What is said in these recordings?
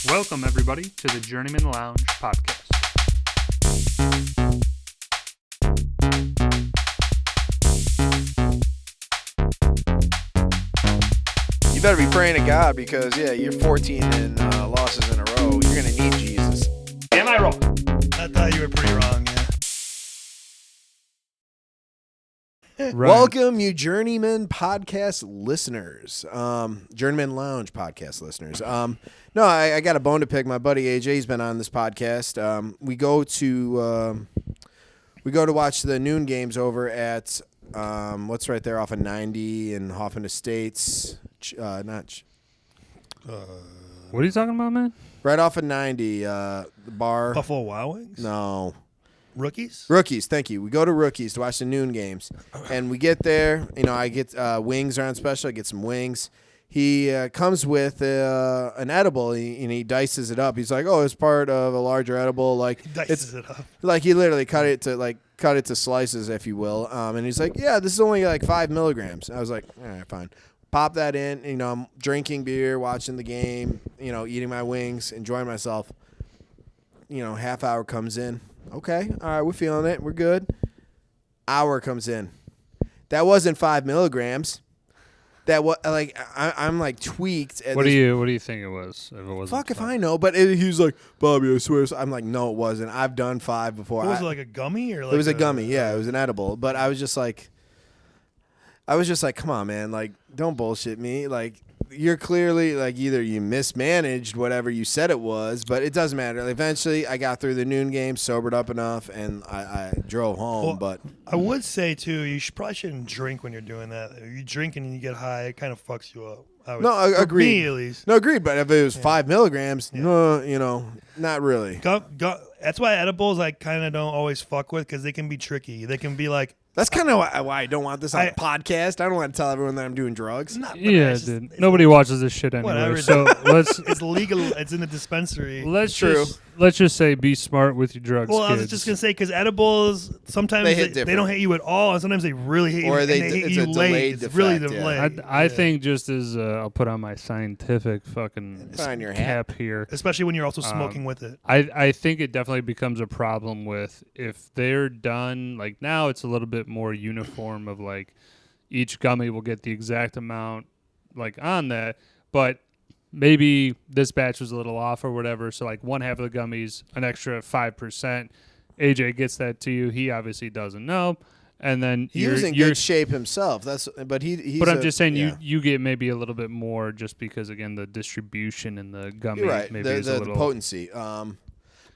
Welcome, everybody, to the Journeymen Lounge podcast. You better be praying to God because, you're 14 and losses in a row. You're going to need Jesus. Am I wrong? I thought you were pretty wrong, yeah. Right. Welcome, you Journeymen podcast listeners. Journeymen Lounge podcast listeners. No, I got a bone to pick. My buddy AJ's been on this podcast. We go to watch the noon games over at what's right there off of 90 and Hoffman Estates. What are you talking about, man? Right off of 90, the bar. Buffalo Wild Wings? No. Rookies? Rookies, thank you. We go to Rookies to watch the noon games. And we get there. You know, I get wings are on special. I get some wings. He comes with an edible, and he dices it up. He's like, "Oh, it's part of a larger edible." Like He dices it up. Like he literally cut it to slices, if you will. And he's like, "Yeah, this is only like 5 milligrams." I was like, "All right, fine." Pop that in. You know, I'm drinking beer, watching the game. You know, eating my wings, enjoying myself. You know, half hour comes in. Okay, all right, we're feeling it. We're good. Hour comes in. That wasn't 5 milligrams. That was like I'm like tweaked. What do you think it was? If it wasn't fuck if I know. But he was like, Bobby, I swear. I'm like, no, it wasn't. I've done 5 before. What was it, like a gummy or like it was a gummy? Yeah, it was an edible. But I was just like, come on, man. Like, don't bullshit me. Like, you're clearly like either you mismanaged whatever you said it was, but it doesn't matter. Eventually, I got through the noon game, sobered up enough, and I drove home. Well, but I would say too, you probably shouldn't drink when you're doing that. If you drink and you get high, it kind of fucks you up. Agreed. Me, at least. No, agreed. But if it was 5 milligrams, no, you know, not really. That's why edibles I kind of don't always fuck with because they can be tricky. They can be like. That's kind of why I don't want this on a podcast. I don't want to tell everyone that I'm doing drugs. Dude. Nobody watches this shit anyway. Whatever. So It's legal. It's in a dispensary. let's just say be smart with your drugs. Well, kids. I was just gonna say because edibles sometimes they don't hit you at all, and sometimes they really hit you. Or and they hit it's you a late. delayed It's really effect, delayed. I think just as I'll put on my scientific fucking Put on your hat. cap here. especially when you're also smoking with it. I think it definitely becomes a problem with if they're done, like now it's a little bit more uniform of like each gummy will get the exact amount like on that, but maybe this batch was a little off or whatever, so like one half of the gummies, an extra 5%. AJ gets that to you. He obviously doesn't know. And then He was in good shape himself. But I'm just saying you get maybe a little bit more just because again the distribution in the gummy You're right. maybe is a little the potency.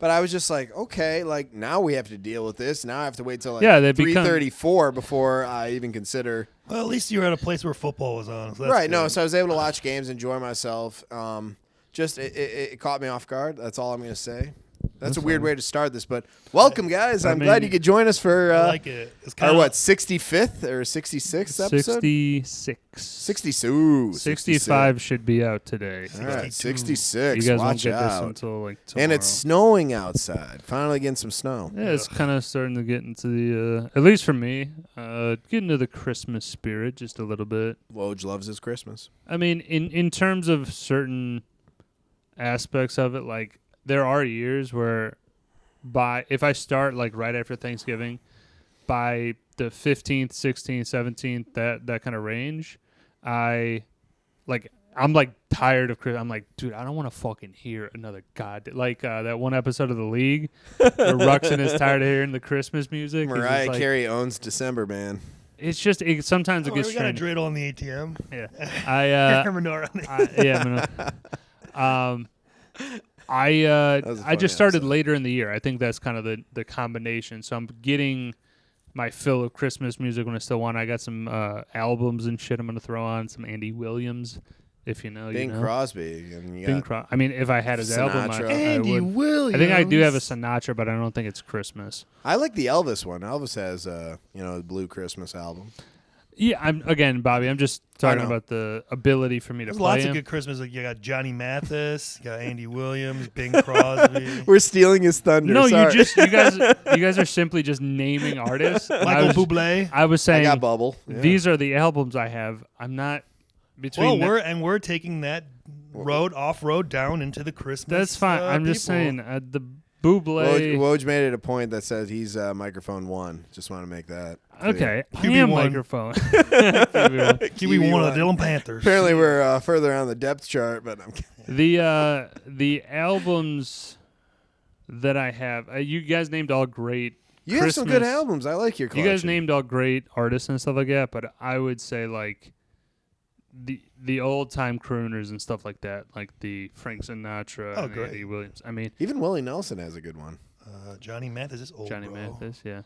But I was just like, okay, like now we have to deal with this. Now I have to wait till like 3:34 before I even consider. Well, at least you were at a place where football was on. So that's Right. good. No. So I was able to watch games, enjoy myself. It caught me off guard. That's all I'm going to say. That's a weird way to start this, but welcome, guys. I'm glad you could join us for I like it. It's our 65th or 66th episode? 66. Ooh, 65 should be out today. All right, 62. 66. You guys Watch won't get this out. until like tomorrow. And it's snowing outside. Finally getting some snow. Yeah, it's kind of starting to get into the, at least for me, get into the Christmas spirit just a little bit. Woj loves his Christmas. I mean, in terms of certain aspects of it, like there are years where if I start like right after Thanksgiving, by the 15th, 16th, 17th, that kind of range, I'm like tired of Christmas. I'm like, dude, I don't want to fucking hear another that one episode of The League where Ruxin is tired of hearing the Christmas music. Mariah Carey owns December, man. It's just sometimes it gets we got a strange. dreidel on the ATM. Yeah, I just started later in the year. I think that's kind of the combination. So I'm getting my fill of Christmas music when I still want. I got some albums and shit I'm going to throw on. Some Andy Williams, if you know. Bing Crosby. Bing Crosby. I mean, if I had his album, I Andy would. Williams. I think I do have a Sinatra, but I don't think it's Christmas. I like the Elvis one. Elvis has a Blue Christmas album. Yeah, Bobby, I'm just talking about the ability for me to There's play lots him. of good Christmas. Like you got Johnny Mathis, you got Andy Williams, Bing Crosby. We're stealing his thunder. No, Sorry. you guys are simply just naming artists. Michael Bublé. I was saying Bubble. These are the albums I have. I'm not between. Well, we're taking that off road down into the Christmas. That's fine. I'm just people. saying the Buble. Woj made it a point that says he's microphone 1. Just want to make that clear. Okay, I QB1. am microphone. QB1. QB1 of the Dillon Panthers. Apparently, we're further on the depth chart, but I'm kidding. The albums that I have, you guys named all great. You have some good albums. I like your You collection. guys named all great artists and stuff like that, but I would say like the old time crooners and stuff like that, like the Frank Sinatra and great. Eddie Williams. I mean, Even Willie Nelson has a good one. Johnny Mathis is old. Johnny bro. Mathis, yeah.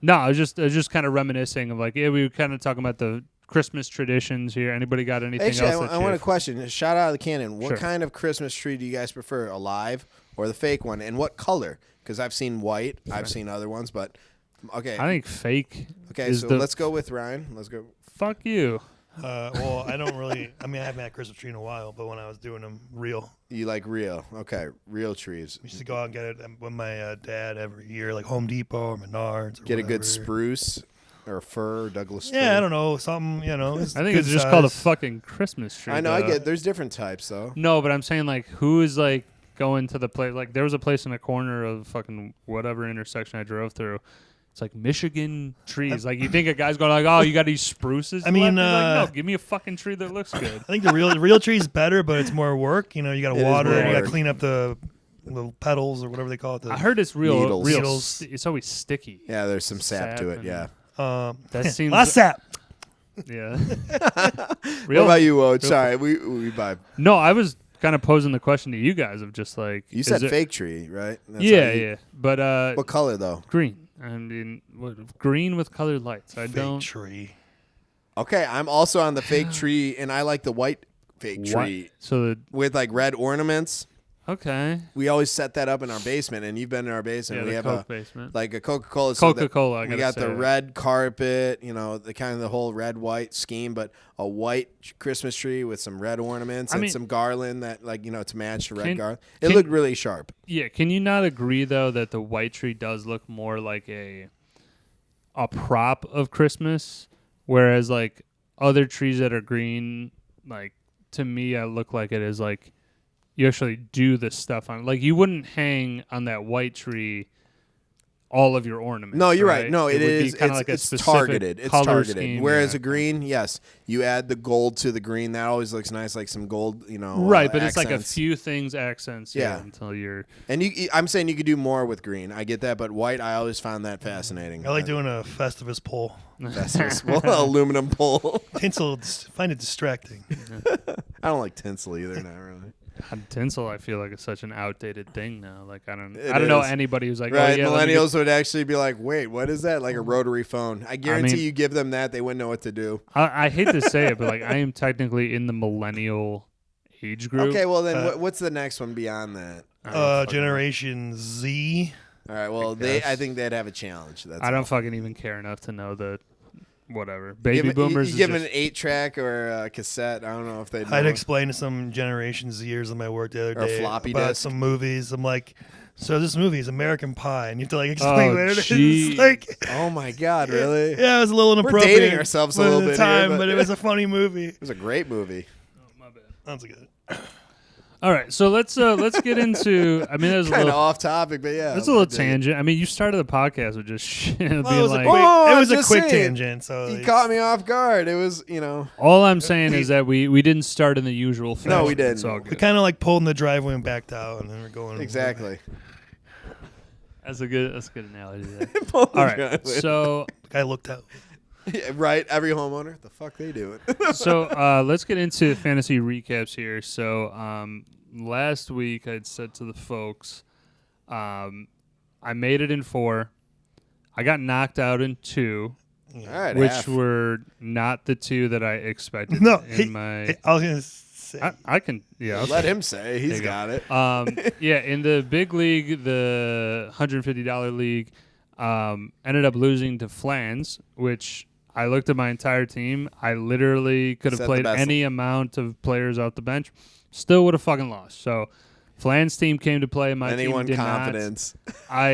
No, I was just kind of reminiscing of like, yeah, we were kind of talking about the Christmas traditions here. Anybody got anything Actually, else? I want a question. Shout out of the cannon. What Sure. kind of Christmas tree do you guys prefer, a live or the fake one? And what color? Because I've seen white. I've seen other ones, but okay. I think fake. Okay, is so the let's go with Ryan. Let's go. fuck you. Well, I don't really. I mean, I haven't had a Christmas tree in a while, but when I was doing them real, You like real? Okay, real trees. we used to go out and get it with my dad every year, like Home Depot or Menards. Or Get a good whatever. spruce or fir, Douglas fir. Yeah, I don't know, something. I think it's just called a fucking Christmas tree. I know. I though. get. There's different types though. No, but I'm saying like, who is like going to the place? Like, there was a place in the corner of fucking whatever intersection I drove through. It's like Michigan trees. Like, you think a guy's going like, oh, you got these spruces? I mean, left? You're like, no, give me a fucking tree that looks good. I think the real tree is better, but it's more work. You know, you got It to is water more it. You got to work. clean up the little petals or whatever they call it. I heard it's real. Needles. Real. Needles. It's always sticky. Yeah, there's some sap to it. and- Yeah. That seems. last sap. Yeah. What about you, Woj? Sorry, we buy. No, I was kind of posing the question to you guys of just like. You is said it- fake tree, right? That's Yeah, how you- yeah. But What color though? green. I mean, green with colored lights. I Fake don't. tree. Okay, I'm also on the fake tree, and I like the white fake tree So the with like red ornaments. okay. We always set that up in our basement, and you've been in our basement. Yeah, we the have Coke a basement. like a Coca-Cola. Coca-Cola, I we gotta got say the that. red carpet, you know, the kind of the whole red white scheme, but a white Christmas tree with some red ornaments I and mean- some garland that, like, you know, to match the red Can- garland. It can- looked really sharp. Yeah, can you not agree though that the white tree does look more like a prop of Christmas, whereas like other trees that are green, like to me, I look like it is like you actually do the stuff on. Like you wouldn't hang on that white tree all of your ornaments. No, you're right. No, it it would be is. kinda It's, like a it's specific targeted. It's color targeted. scheme, Whereas yeah. a green, yes, you add the gold to the green. That always looks nice, like some gold, you know. Right, but it's like a accents. few things accents. Yeah. Until you're. And I'm saying you could do more with green. I get that, but white, I always found that fascinating. I like doing a Festivus pole. Festivus. Well, aluminum pole. Tinsel, find it distracting. I don't like tinsel either. Not really. Tinsel, I feel like, is such an outdated thing now. Like I don't It know is. anybody who's like, Right, oh, yeah, let me millennials would actually be like, "Wait, what is that?" Like a rotary phone. I guarantee mean- you give them that, they wouldn't know what to do. I hate to say it, but like I am technically in the millennial age group. Okay, well then, what's the next one beyond that? Generation Z. All right, well I think they'd have a challenge. That's I don't all. fucking even care enough to know the whatever Give baby it- boomers. You is give just, an 8-track or a cassette. I don't know if they. I'd explain to some Generation Zers in my work the other Or day floppy about disk. some movies. I'm like, so this movie is American Pie, and you have to like explain Oh, what it is. gee. Like, Oh my God, really? yeah, it was a little We're inappropriate. dating ourselves a at little the bit here, time, but- but it was a funny movie. It was a great movie. my bad. That's good. All right, so let's get into. I mean, there's a Kind of little. off topic, but yeah. That's a little I dig it. tangent. I mean, you started the podcast with just shit being Well, it was like. a quick, Oh, it was I'm a just quick saying. tangent. So He it's- caught me off guard. It was, you know. All I'm saying is that we didn't start in the usual fashion. No, we didn't. It's all we good. kind of like pulled in the driveway and backed out, and then we're going Exactly. That's a good analogy there. All right, so The guy looked out. Yeah, right. Every homeowner, the fuck they doing? let's get into fantasy recaps here. So last week I'd said to the folks, I made it in 4. I got knocked out in 2, All right, which half. were not the 2 that I expected. No, in my. I was gonna say. I can, yeah. I'll Let say- him say he's you got it. Yeah, in the big league, the $150 league, ended up losing to Flans, which I looked at my entire team. I literally could have Said the played best. any amount of players off the bench, still would have fucking lost. So Flan's team came to play. My Anyone team did confidence. not.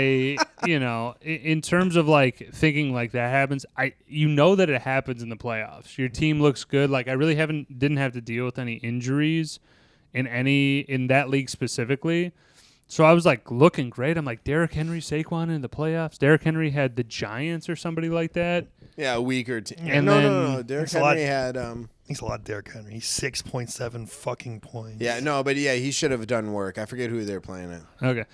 In terms of like thinking like that happens, that it happens in the playoffs. Your team looks good. Like I really didn't have to deal with any injuries in that league specifically. So I was like looking great. I'm like Derrick Henry, Saquon in the playoffs. Derrick Henry had the Giants or somebody like that. Yeah, a weaker team. And No. Derrick Henry had. He's a lot of Derrick Henry. He's 6.7 fucking points. Yeah, no, but he should have done work. I forget who they're playing at. Okay.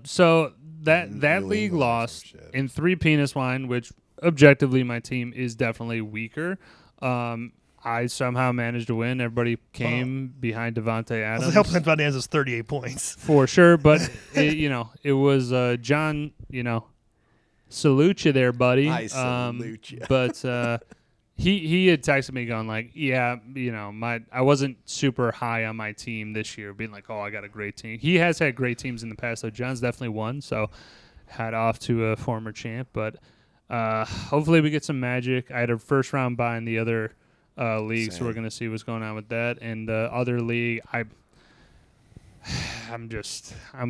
So that New league England or lost some shit. in 3 penis wine, which objectively my team is definitely weaker. I somehow managed to win. Everybody came behind Devontae Adams. Also helps Devontae Adams is 38 points. For sure, but it was John, salute you there, buddy. I salute you. But he had texted me going like, yeah, I wasn't super high on my team this year, being like, oh, I got a great team. He has had great teams in the past, so John's definitely won. So hat off to a former champ, but hopefully we get some magic. I had a first round bye in the other league, so we're gonna see what's going on with that. And the other league, I'm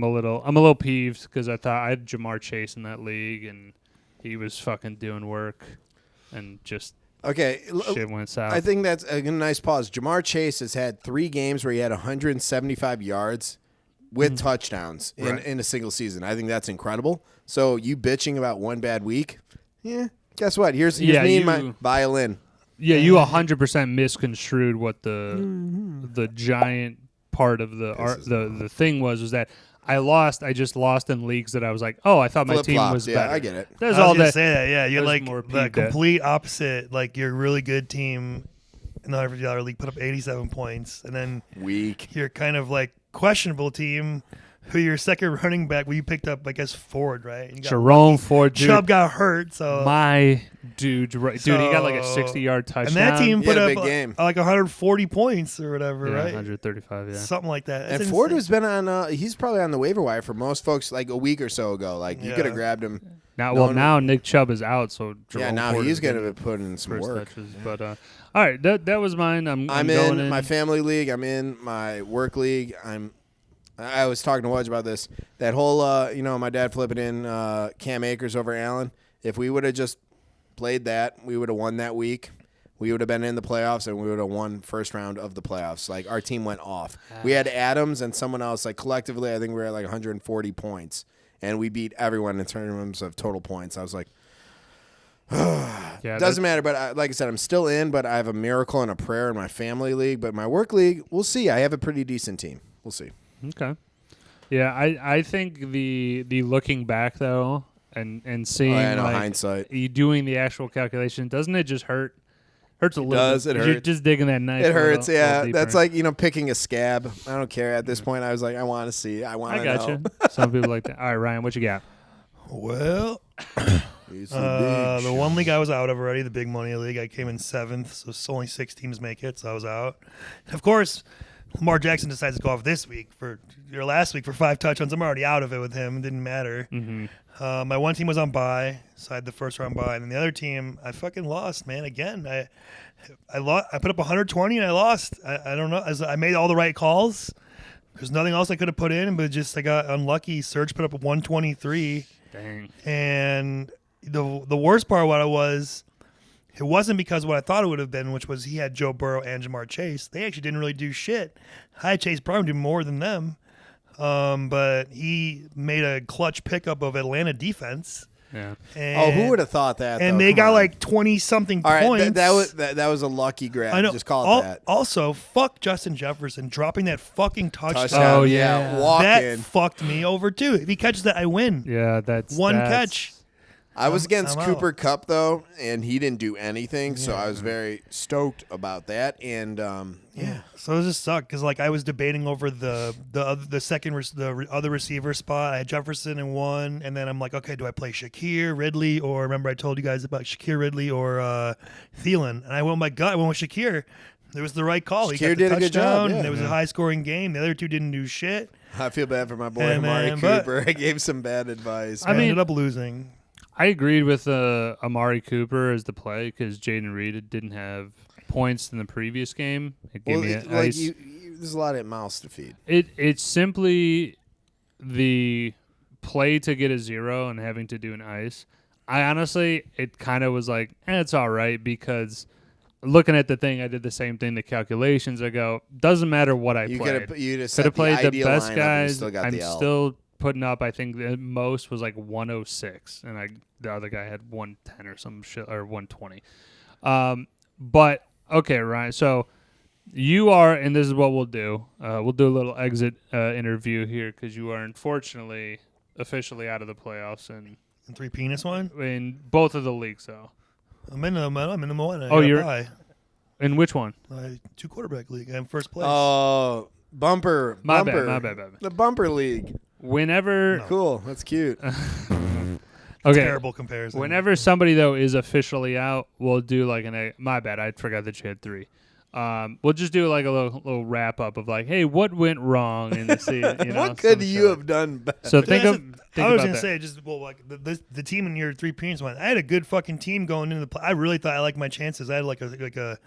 a little peeved because I thought I had Jamar Chase in that league and he was fucking doing work and just shit went south. I think that's a nice pause. Jamar Chase has had 3 games where he had 175 yards with touchdowns in a single season. I think that's incredible. So you bitching about one bad week? Yeah. Guess what? Here's me and my violin. Yeah, you 100% misconstrued what the giant part of the thing was that I just lost in leagues that I was like, oh, I thought my team was better. Yeah, I get it. That's I was all gonna that. say that. Yeah, you're like more the peeved at. complete opposite. Like your really good team in the $150 league put up 87 points, and then Weak. your kind of like questionable team, who your second running back, you picked up, I guess, Ford, right? You got Jerome Ford, dude. Chubb got hurt, so My dude, he got like a 60-yard touchdown. and that team put a up big game. like 140 points or whatever, yeah, right? 135, yeah. Something like that. And That's Ford insane. has been on. He's probably on the waiver wire for most folks like a week or so ago. Like you could have grabbed him. Now Nick Chubb is out, so Jerome Now Ford he's is going getting to put in some first work. touches. But all right, that was mine. I'm going in my family league. I'm in my work league. I was talking to Wudge about this. That whole, my dad flipping in Cam Akers over Allen. If we would have just played that, we would have won that week. We would have been in the playoffs, and we would have won first round of the playoffs. Like, our team went off. We had Adams and someone else. Like, collectively, I think we were at like 140 points. And we beat everyone in terms of total points. I was like, doesn't matter. But like I said, I'm still in, but I have a miracle and a prayer in my family league. But my work league, we'll see. I have a pretty decent team. We'll see. Okay. Yeah, I think the looking back though and seeing hindsight. You doing the actual calculation, doesn't it just hurt? Hurts a little. Does bit. it You're hurt? just digging that knife. It hurts. little That's deeper. like picking a scab. I don't care at this point. I was like, I want to see. I want to know. I got you. Some people like that. All right, Ryan, what you got? Well, the one league I was out of already, the big money league, I came in 7th, so only 6 teams make it, so I was out. And of course, Lamar Jackson decides to go off this week last week for 5 touchdowns. I'm already out of it with him. It didn't matter. Mm-hmm. My one team was on bye, so I had the first round bye, and then the other team, I fucking lost, man. Again, I lost. I put up 120 and I lost. I don't know. I made all the right calls. There's nothing else I could have put in, but just I got unlucky. Serge put up a 123. Dang. And the worst part what it wasn't because of what I thought it would have been, which was he had Joe Burrow and Jamar Chase. They actually didn't really do shit. I had Chase Brown do more than them. But he made a clutch pickup of Atlanta defense. Yeah. And, who would have thought that? And though? they Come got on. like 20-something All right, points. that was a lucky grab. I know. Just call it that. Also, fuck Justin Jefferson dropping that fucking touchdown. Oh, yeah. Walk That in. fucked me over too. If he catches that, I win. Yeah, that's One that's- catch. I was against I'm Cooper out. Kupp though, and he didn't do anything, so I was very stoked about that. And So it just sucked because like I was debating over the other receiver spot. I had Jefferson in one, and then I'm like, okay, do I play Shakir, Ridley, or remember I told you guys about Shakir, Ridley, or Thielen? And I went with my gut. I went with Shakir. It was the right call. He Shakir got the did a good job, touchdown, yeah. and it was a high-scoring game. The other two didn't do shit. I feel bad for my boy And Amari then- but- Cooper. I gave some bad advice. I ended up losing. I agreed with Amari Cooper as the play because Jaden Reed didn't have points in the previous game. It gave me there's a lot of mouths to feed. It's simply the play to get a 0 and having to do an ice. I honestly, it kind of was like, it's all right, because looking at the thing, I did the same thing. The calculations, I go, doesn't matter what I played. You just could have played the ideal best lineup guys. And I'm the L. still putting up. I think the most was like 106, and the other guy had 110 or some shit, or 120. But okay, Ryan. So you are, and this is what we'll do. We'll do a little exit interview here, because you are unfortunately officially out of the playoffs and 3 penis one? in both of the leagues, though. I'm in the one. Oh, you're in which one? 2 quarterback league. I'm first place. Oh, bumper. My bad. The bumper league. Whenever, Cool. That's cute. okay. Terrible comparison. Whenever somebody though is officially out, we'll do like my bad. I forgot that you had 3. We'll just do like a little wrap up of like, hey, what went wrong in the season? You know, What could you have done better? So I was gonna say the team in your 3 penis one. I had a good fucking team going into the play. I really thought I liked my chances. I had like a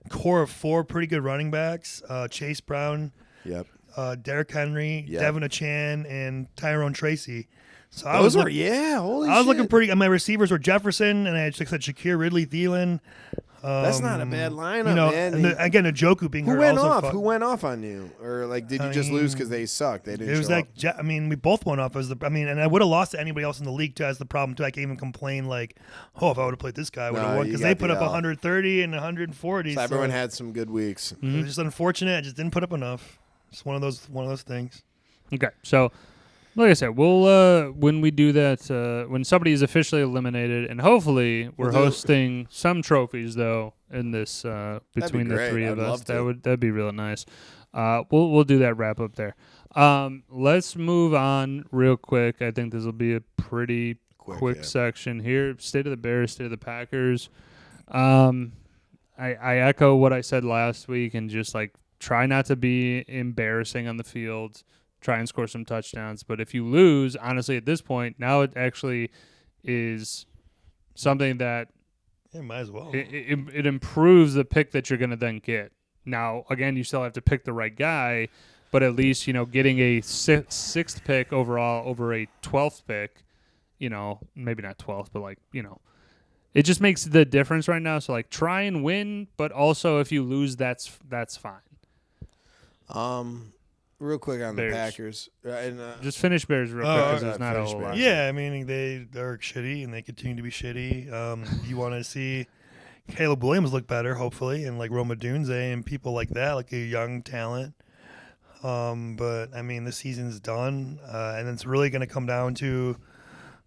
core of 4 pretty good running backs: Chase Brown, Yep. Derrick Henry, Yep. Devin Achan, and Tyrone Tracy. So Holy shit. I was looking pretty. And my receivers were Jefferson, and I had Shakir, Ridley, Thielen. That's not a bad lineup, you know, man. And again, Njoku being Who hurt went also off? Who went off on you? Or like, did you just lose because they sucked? They didn't. It was show like, up. we both went off and I would have lost to anybody else in the league too. As the problem too, I can't even complain like, if I would have played this guy, I would have won, because they put up 130 and 140. So everyone had some good weeks. It was just unfortunate. I just didn't put up enough. It's one of those things. Okay, so like I said, we'll when we do that, when somebody is officially eliminated, and hopefully we're hosting some trophies though in this between the 3 of us. That'd be real nice. We'll do that wrap up there. Let's move on real quick. I think this will be a pretty quick section here. State of the Bears, state of the Packers. I echo what I said last week, and just like try not to be embarrassing on the field. Try and score some touchdowns. But if you lose, honestly, at this point, now it actually is something that might as well. It improves the pick that you're going to then get. Now, again, you still have to pick the right guy, but at least, getting a sixth pick overall over a 12th pick, maybe not 12th, but it just makes the difference right now. So, try and win, but also if you lose, that's fine. Real quick on Bears. the Packers. Just finish Bears real quick, because there's not a whole lot. Yeah, they're shitty, and they continue to be shitty. You want to see Caleb Williams look better, hopefully, and Roma Dunze and people like that, like a young talent. But, the season's done, and it's really going to come down to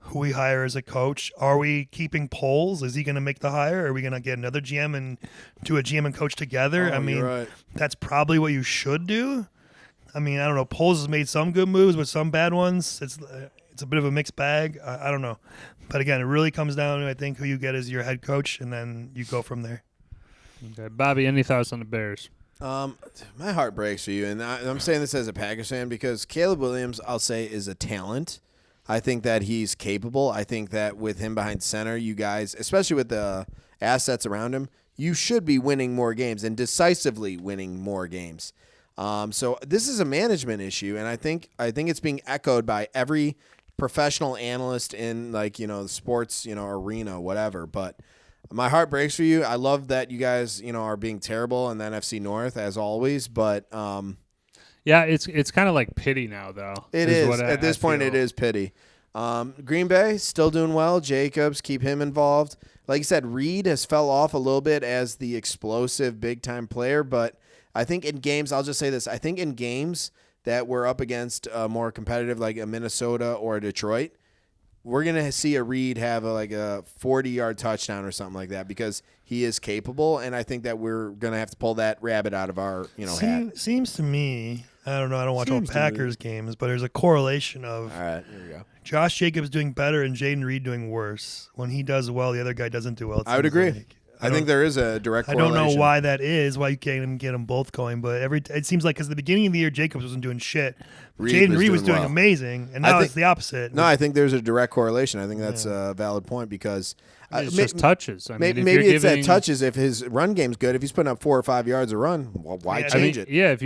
who we hire as a coach. Are we keeping Poles? Is he going to make the hire? Are we going to get another GM and do a GM and coach together? You're right. That's probably what you should do. I don't know. Poles has made some good moves, but some bad ones. It's a bit of a mixed bag. I don't know. But again, it really comes down to, I think, who you get as your head coach, and then you go from there. Okay, Bobby, any thoughts on the Bears? My heart breaks for you, and I'm saying this as a Packers fan, because Caleb Williams, I'll say, is a talent. I think that he's capable. I think that with him behind center, you guys, especially with the assets around him, you should be winning more games and decisively winning more games. So this is a management issue, and I think it's being echoed by every professional analyst in the sports arena, whatever. But my heart breaks for you. I love that you guys are being terrible in the NFC North as always, but yeah, it's kind of like pity now though. It is at this point. It is pity. Green Bay still doing well. Jacobs, keep him involved. Like you said, Reed has fell off a little bit as the explosive big time player, but I think in games, I'll just say this. I think in games that we're up against more competitive, like a Minnesota or a Detroit, we're going to see a Reed have a 40-yard touchdown or something like that, because he is capable, and I think that we're going to have to pull that rabbit out of our hat. Seems to me, I don't know, I don't watch all Packers games, but there's a correlation of all right, here we go. Josh Jacobs doing better and Jaden Reed doing worse. When he does well, the other guy doesn't do well. I would agree. I think there is a direct I don't correlation. know why that is, why you can't even get them both going, but it seems like because at the beginning of the year, Jacobs wasn't doing shit. Jaden Reed was doing well. amazing, and now it's the opposite. No, I think there's a direct correlation. I think that's a valid point because it's just touches. I mean, maybe it's that touches. If his run game's good, if he's putting up 4 or 5 yards a run, well, why change it? Yeah,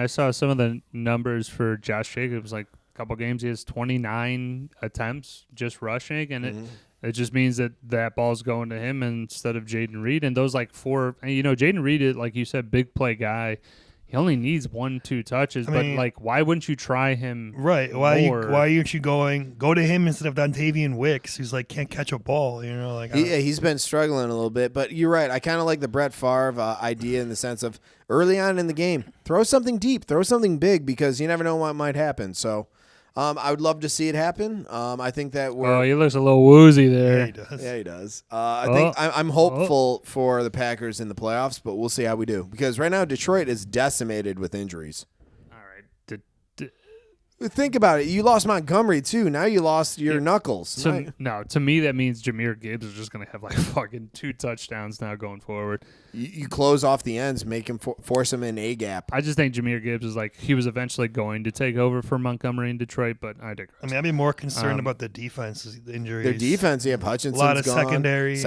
I saw some of the numbers for Josh Jacobs. Like a couple games, he has 29 attempts just rushing, and it just means that ball's going to him instead of Jaden Reed. And those like 4, Jaden Reed is, like you said, big play guy. He only needs 1-2 touches, but like, why wouldn't you try him? Right? Why aren't you go to him instead of Dontavian Wicks, who's like can't catch a ball? He's been struggling a little bit, but you're right. I kind of like the Brett Favre idea in the sense of early on in the game, throw something deep, throw something big, because you never know what might happen. So. I would love to see it happen. I think that he looks a little woozy there. Yeah, he does. Yeah, he does. I'm hopeful for the Packers in the playoffs, but we'll see how we do. Because right now, Detroit is decimated with injuries. All right. Think about it. You lost Montgomery, too. Now you lost your Knuckles. To me, that means Jahmyr Gibbs is just going to have like fucking 2 touchdowns now going forward. You close off the ends, make him force him in a gap. I just think Jahmyr Gibbs is like, he was eventually going to take over for Montgomery in Detroit, but I digress. I mean, I'd be more concerned about the defense, the injuries. Their defense, Hutchinson's a lot of gone. secondaries.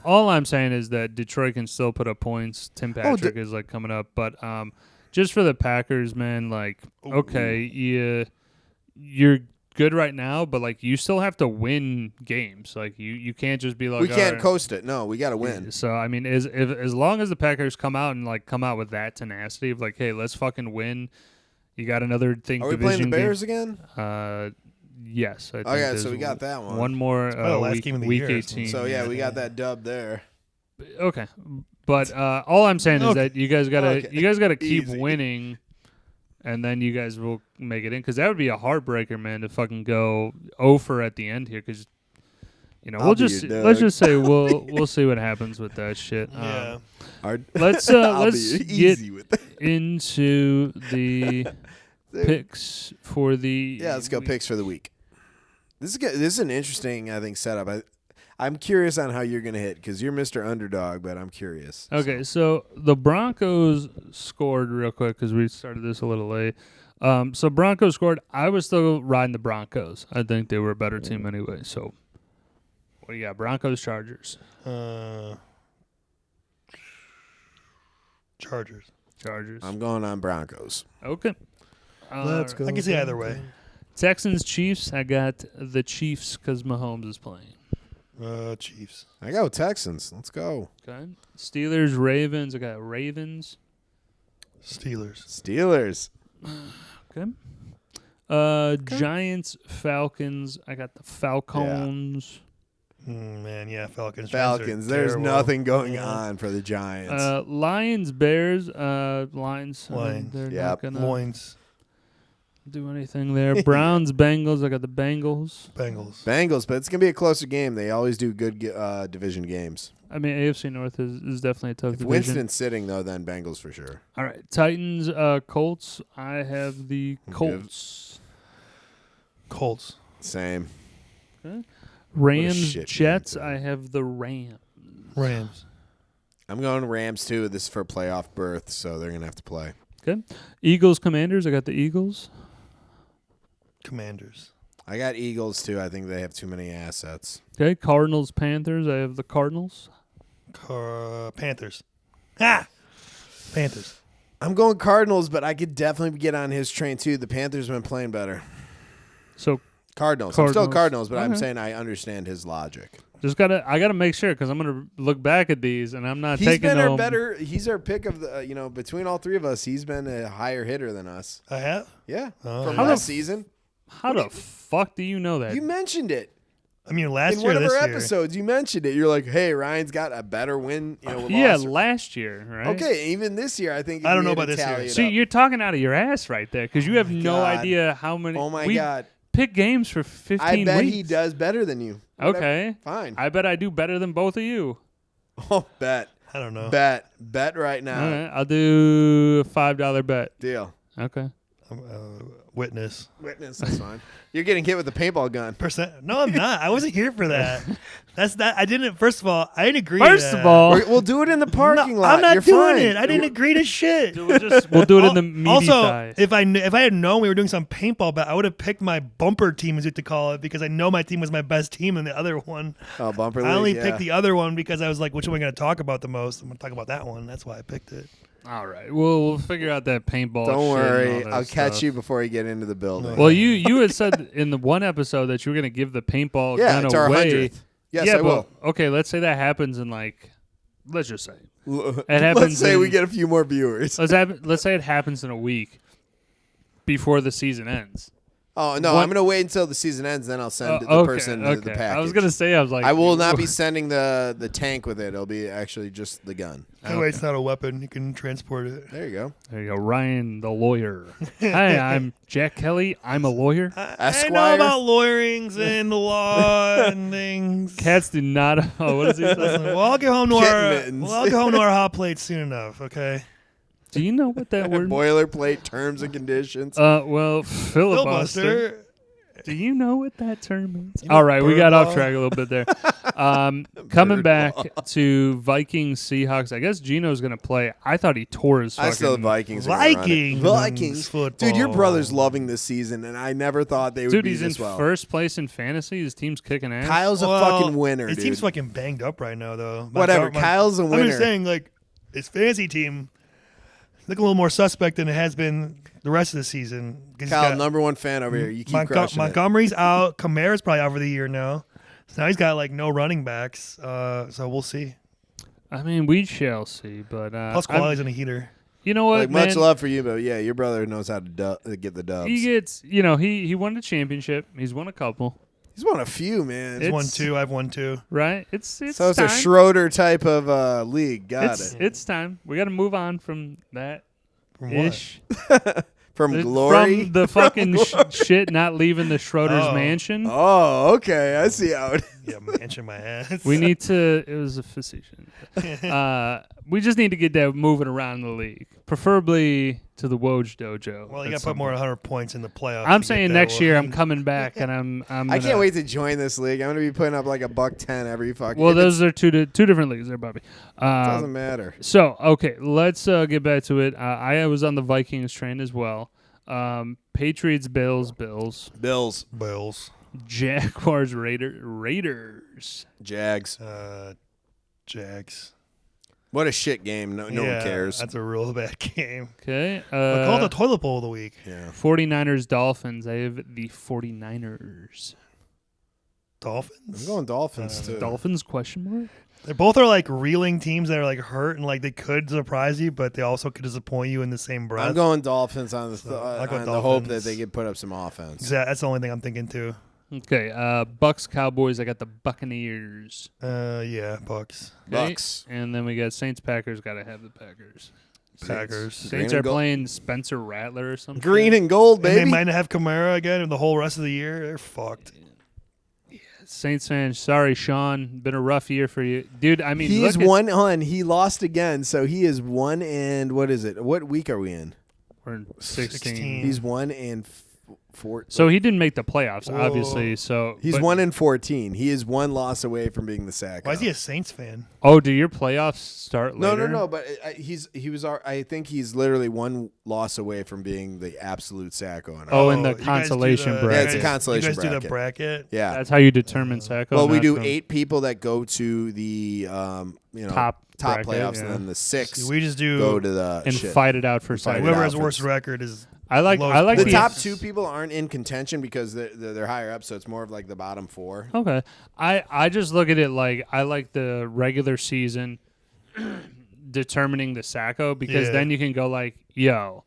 All I'm saying is that Detroit can still put up points. Tim Patrick is like coming up, but just for the Packers, man, like, okay, you're good right now, but like you still have to win games. Like you can't just be like, we can't coast it. No, we got to win. So I mean, as long as the Packers come out with that tenacity of like, hey, let's fucking win. You got another thing. Are we playing the Bears again? Yes. I think okay, so we got that one. One more last game of the week year, 18. So yeah, we got that dub there. Okay. But all I'm saying is that you guys gotta keep winning, and then you guys will make it in, because that would be a heartbreaker, man, to fucking go over at the end here, because let's just say we'll see what happens with that shit. Yeah. Let's get into the picks for the let's go picks for the week. This is an interesting, I think, setup. I'm curious on how you're going to hit, because you're Mr. Underdog, but I'm curious. Okay, so the Broncos scored real quick, because we started this a little late. So Broncos scored. I was still riding the Broncos. I think they were a better team anyway. So what do you got? Broncos, Chargers. Chargers. I'm going on Broncos. Okay. Let's go. I can see either way. Texans, Chiefs. I got the Chiefs because Mahomes is playing. Chiefs. I go Texans. Let's go. Okay. Steelers, Ravens. I got Ravens. Steelers. Okay. Giants, Falcons. I got the Falcons. Yeah. Falcons. There's nothing going on for the Giants. Lions, Bears. Lions. They're not gonna Loins. do anything there. Browns, Bengals. I got the Bengals. Bengals, but it's going to be a closer game. They always do good division games. I mean, AFC North is definitely a tough division. Winston's sitting, though, then Bengals for sure. All right. Titans, Colts. I have the Colts. Same. Okay. Rams, shit Jets. game, I have the Rams. I'm going Rams, too. This is for playoff berth, so they're going to have to play. Okay. Eagles, Commanders. I got the Eagles. Commanders. I got Eagles, too. I think they have too many assets. Okay. Cardinals, Panthers. I have the Cardinals. Panthers. Panthers. I'm going Cardinals, but I could definitely get on his train, too. The Panthers have been playing better. So Cardinals. I'm still Cardinals, but I'm saying I understand his logic. I gotta make sure, because I'm gonna look back at these and I'm not He's taking been them. our better. He's our pick of the. Between all three of us, he's been a higher hitter than us. I have. Yeah, from How last season. How the fuck do you know that? You mentioned it. I mean, last in year, one of this our year. episodes, you mentioned it. You're like, "Hey, Ryan's got a better win." Last year, right? Okay, even this year, I think. I don't know about this year. See, you're talking out of your ass right there, because you have no idea how many. Oh my god! Pick games for 15 weeks. I bet he does better than you. Okay, fine. I bet I do better than both of you. Oh, bet. I don't know. Bet right now. All right, I'll do $5 bet. Deal. Okay. Witness. Witness, that's fine. You're getting hit with a paintball gun. No, I'm not. I wasn't here for that. That's not. I didn't. First of all, I didn't agree. First to of that. all, We'll do it in the parking lot. I'm not You're doing fine. it. I didn't agree to shit. we'll do it in the meaty Also, thigh. if I had known we were doing some paintball, but I would have picked my bumper team, as you to call it, because I know my team was my best team in the other one. Oh, bumper I only league, picked the other one because I was like, which one am I going to talk about the most? I'm going to talk about that one. That's why I picked it. All right, we'll figure out that paintball. Don't shit worry, and all that I'll catch stuff. you before you get into the building. Well, you had said in the one episode that you were going to give the paintball yeah, gun it's our away. 100th. Yes, yeah, I will. But, okay, let's say that happens in let's just say Let's happens say we in- get a few more viewers. let's say it happens in a week before the season ends. Oh no, What- I'm gonna wait until the season ends, then I'll send the okay, person okay. the package. I was gonna say, I was like, I will not be sending the tank with it. It'll be actually just the gun. That way it's not a weapon. You can transport it. There you go. There you go, Ryan, the lawyer. Hi, I'm Jack Kelly. I'm a lawyer. I know Esquire? about lawyerings and the law and things. Cats do not. Oh, what does he say? Well, I'll get home to Kitten our mittens. hot plate soon enough. Okay. Do you know what that word? Boilerplate terms and conditions. Well, filibuster. Filibuster. Do you know what that term means? You know All right, we bird got off law? track a little bit there. Coming Bird back law. to Vikings Seahawks. I guess Gino's gonna play. I thought he tore his I still the fucking. Vikings. are gonna run it. Vikings. Vikings. Football. Dude, your brother's loving this season, and I never thought they would Dude, be he's in this well. first place in fantasy. His team's kicking ass. Kyle's a Well, fucking winner, His dude. team's fucking banged up right now, though. Whatever, Kyle's a winner. I'm just saying, like, his fantasy team look a little more suspect than it has been the rest of the season. 'Cause he's Kyle, got number one fan over here. You keep crushing it. Montgomery's out. Kamara's probably out for the year now. So now he's got like no running backs. So we'll see. I mean, we shall see. But Plus, quality's in a heater. you know what, Like, man? much love for you, but yeah, your brother knows how to get the dubs. He gets. He won a championship. He's won a couple. He's won a few, man. He's won It's- 2. I've won 2. Right? It's So it's time. a Schroeder type of league. Got it. It's time. We got to move on from that. From what? Ish. From glory. From the fucking shit not leaving the Schroeder's Oh. mansion. Oh, okay. I see how it. Yeah, mansion my ass. We need to. It was a facetious. We just need to get that moving around the league, preferably to the Woj dojo. Well, you at got to some put more than point. 100 points in the playoffs. I'm to saying get that next year I'm one. coming back and I'm. I can't wait to join this league. I'm gonna be putting up like $110 every fucking. Well, if those are two different leagues there, Bobby. it doesn't matter. So okay, let's get back to it. I was on the Vikings train as well. Patriots, Bills, Bills, Bills. Jaguars, Raiders. Jags. Jags. What a shit game. No one Yeah, cares. That's a real bad game. Okay. But call it the toilet bowl of the week. Yeah. 49ers, Dolphins. I have the 49ers. Dolphins. I'm going Dolphins too. Dolphins, question mark? They both are like reeling teams that are like hurt and like they could surprise you, but they also could disappoint you in the same breath. I'm going Dolphins on the I'll go on the hope that Dolphins. they could put up some offense. That's the only thing I'm thinking too. Okay. Bucks, Cowboys. I got the Buccaneers. Yeah, Bucks. Okay? Bucks. And then we got Saints, Packers. Got to have the Packers. Packers. Green Saints and are gold. playing Spencer Rattler or something. Green and gold, And they baby. might have Kamara again and the whole rest of the year. They're fucked. Saints fans, sorry, Sean. Been a rough year for you, dude. I mean, He look is at- 1 He lost again, so he is 1 and what is it? What week are we in? We're in 16. 16. He's 1 and 4. So he didn't make the playoffs, Whoa. obviously. So He's but- 1 and 14. He is 1 loss away from being the sack. Why is he a Saints fan? Oh, do your playoffs start No, later? no. But I think he's literally 1 loss away from being the absolute sacko. On Oh, in the you guys do consolation the- bracket. Yeah, it's a consolation You guys do the bracket. bracket. Yeah. That's how you determine Sacco. Well, we not do from 8 people that go to the top bracket, playoffs, yeah. and then the 6 We just do go to the and shit. fight it out for Fight it Sacco. whoever out has for worst this. record is. I like lowest the The top points. 2 people aren't in contention because they're higher up, so it's more of like the bottom 4. Okay, I just look at it like I like the regular season determining the Sacco because Yeah. then you can go like, yo,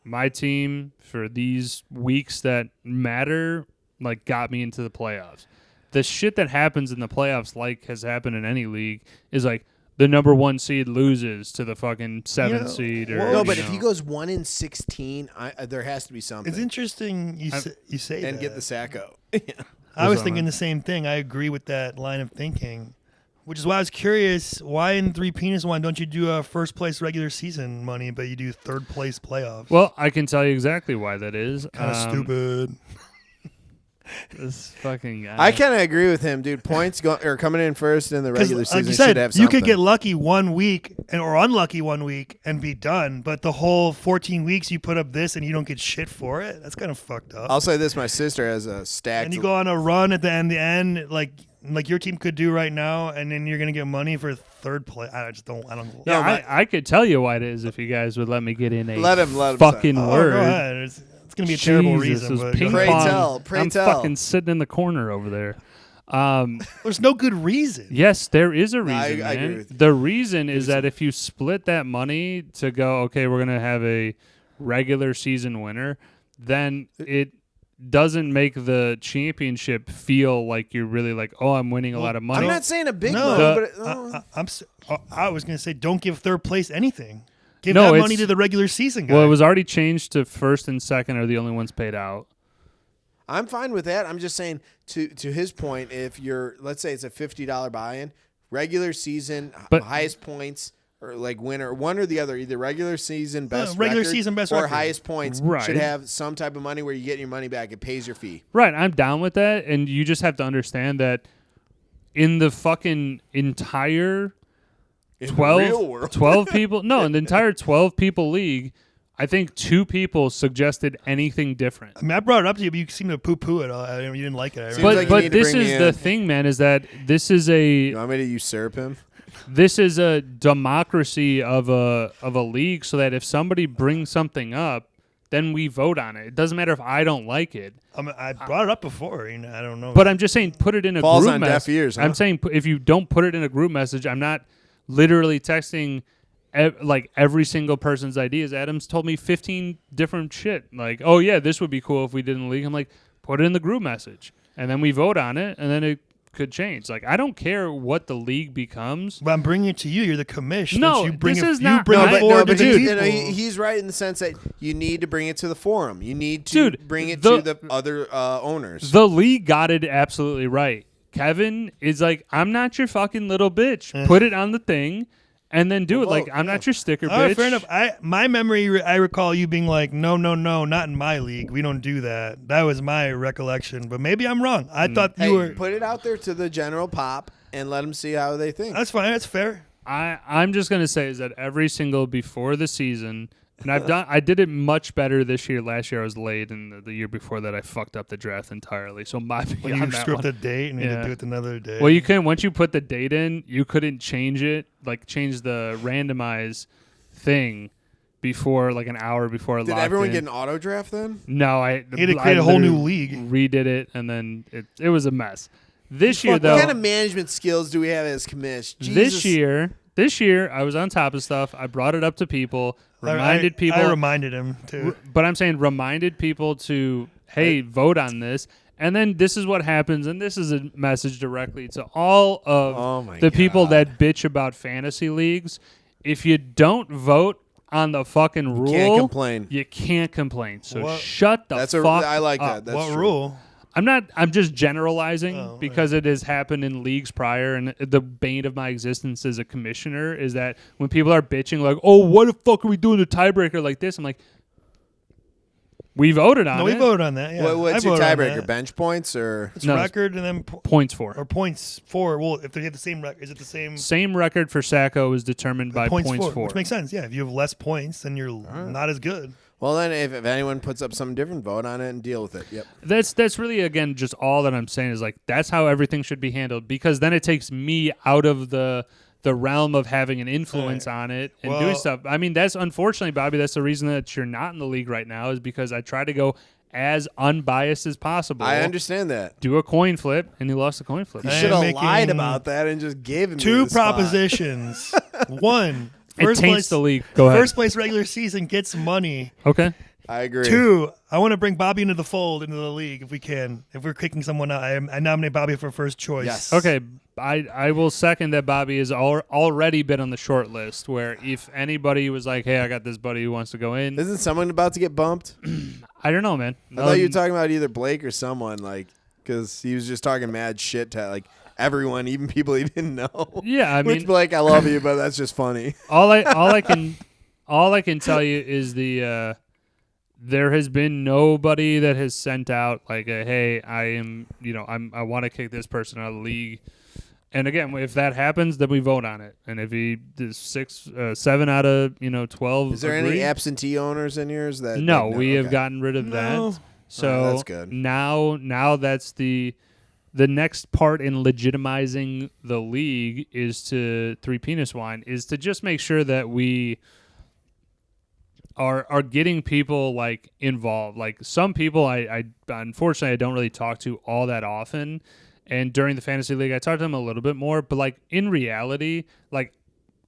my team for these weeks that matter like got me into the playoffs. The shit that happens in the playoffs, like has happened in any league, is like the number 1 seed loses to the fucking 7th Yeah. seed. Or, Well, No, you but if know. he goes 1 in 16, there has to be something. It's interesting you say and that. get the sacko. I was that, thinking man? the same thing. I agree with that line of thinking. Which is why I was curious, why in Three Penis One don't you do first place regular season money, but you do third place playoffs? Well, I can tell you exactly why that is. Kind of stupid. This fucking guy. I kind of agree with him, dude. Points coming in first in the regular Like season you said, should have something. you could get lucky 1 week or unlucky 1 week and be done, but the whole 14 weeks you put up this and you don't get shit for it. That's kind of fucked up. I'll say this: my sister has a stacked. And you go on a run at the end, like your team could do right now, and then you're gonna get money for third place. I don't. Yeah, I could tell you why it is if you guys would let me get in a let him fucking say. word. Go ahead. It's gonna be a terrible reason. But ping Pray pong. tell, pray I'm tell. fucking sitting in the corner over there. there's no good reason. Yes, there is a No, reason. I agree man. with you. The reason is that if you split that money to go, okay, we're gonna have a regular season winner, then it doesn't make the championship feel like you're really like, oh, I'm winning a lot of money. I'm not saying a big No, money, but I was gonna say don't give third place anything. Give No, that it's- money to the regular season guy. Well, it was already changed to first and second are the only ones paid out. I'm fine with that. I'm just saying to his point, if you're, let's say it's a $50 buy-in, regular season, But- highest points, or like winner, one or the other, either regular season, best regular record, season, best or record. highest points Right. should have some type of money where you get your money back. It pays your fee. Right, I'm down with that, and you just have to understand that in the fucking entire In the real 12, world. 12 people, no, in the entire 12 people league, I think 2 people suggested anything different. I mean, I brought it up to you, but you seem to poo-poo it all. I mean, you didn't like it. I Seems remember. like you But need to this bring me is the in. thing, man, is that this is a You want me to usurp him? this is a democracy of a league, so that if somebody brings something up, then we vote on it. It doesn't matter if I don't like it. I brought it up before. You know, I don't know. But I'm just saying, put it in a Falls group on message. deaf ears, huh? I'm saying if you don't put it in a group message, I'm not literally texting like every single person's ideas. Adam's told me 15 different shit. Like, oh yeah, this would be cool if we did in the league. I'm like, put it in the group message, and then we vote on it, and then it could change. Like, I don't care what the league becomes. But I'm bringing it to you. You're the commish. No, you bring this it, is you not- bring No, it but- forward to the dude, people. he's right in the sense that you need to bring it to the forum. You need to Dude, bring it the- to the other owners. The league got it absolutely right. Kevin is like, I'm not your fucking little bitch. Put it on the thing, and then do it. Like, I'm not your sticker All right, bitch. fair enough. My memory, I recall you being like, no, not in my league. We don't do that. That was my recollection, but maybe I'm wrong. I thought Hey, you were. put it out there to the general pop and let them see how they think. That's fine. That's fair. I'm just gonna say is that every single before the season, and I did it much better this year. Last year I was late, and the year before that I fucked up the draft entirely. So my When on you that screw up one. the date and you had Yeah. to do it another day. Well, you couldn't once you put the date in, you couldn't change it, like change the randomize thing before like an hour before it Did locked everyone in. get an auto draft then? No, I You had to create a whole new literally league. redid it, and then it was a mess. This year What though, kind of management skills do we have as commish? this year I was on top of stuff. I brought it up to people, reminded people. I reminded him too. But I'm saying reminded people to, hey, vote on this. And then this is what happens, and this is a message directly to all of Oh my the people God. that bitch about fantasy leagues. If you don't vote on the fucking rule, Can't complain. you can't complain. So What? shut the That's fuck I like up. that. That's What true. rule? I'm just generalizing Oh, because it has happened in leagues prior, and the bane of my existence as a commissioner is that when people are bitching like, oh, what the fuck are we doing a tiebreaker like this? I'm like, we voted on No, it. we voted on that. Yeah. What's I your voted on tiebreaker? that. Bench points or? It's No, record and then Points for. or points for. Well, if they have the same record, is it the same? Same record for Sacco is determined by points for. Which makes sense. Yeah, if you have less points, then you're not as good. Well, then if anyone puts up something different, vote on it and deal with it. Yep. That's really, again, just all that I'm saying is like that's how everything should be handled, because then it takes me out of the realm of having an influence on it and doing Well- stuff. I mean, that's unfortunately, Bobby, that's the reason that you're not in the league right now, is because I try to go as unbiased as possible. I understand that. Do a coin flip, and he lost a coin flip. You I should am have lied making about that and just gave him Two the spot. propositions. One, It first taints place, the league. Go ahead. first place regular season gets money. Okay. I agree. Two, I want to bring Bobby into the fold, into the league if we can. If we're kicking someone out, I nominate Bobby for first choice. Yes. Okay, I will second that Bobby has already been on the short list, where if anybody was like, hey, I got this buddy who wants to go in, Isn't someone about to get bumped? I don't know, man. I thought you were talking about either Blake or someone, like, because he was just talking mad shit to, like, everyone, even people he didn't know. Yeah, I Which, mean, Blake, I love you, but that's just funny. all I can tell you is there has been nobody that has sent out like a, hey, I want to kick this person out of the league. And again, if that happens, then we vote on it. And if he does 7 out of 12, Is there agree, any absentee owners in yours that? No, we have okay. gotten rid of that. So that's good. Now that's the next part in legitimizing the league is to Three Penis Wine is to just make sure that we are getting people like involved. Like some people I unfortunately I don't really talk to all that often. And during the fantasy league, I talked to him a little bit more. But like in reality, like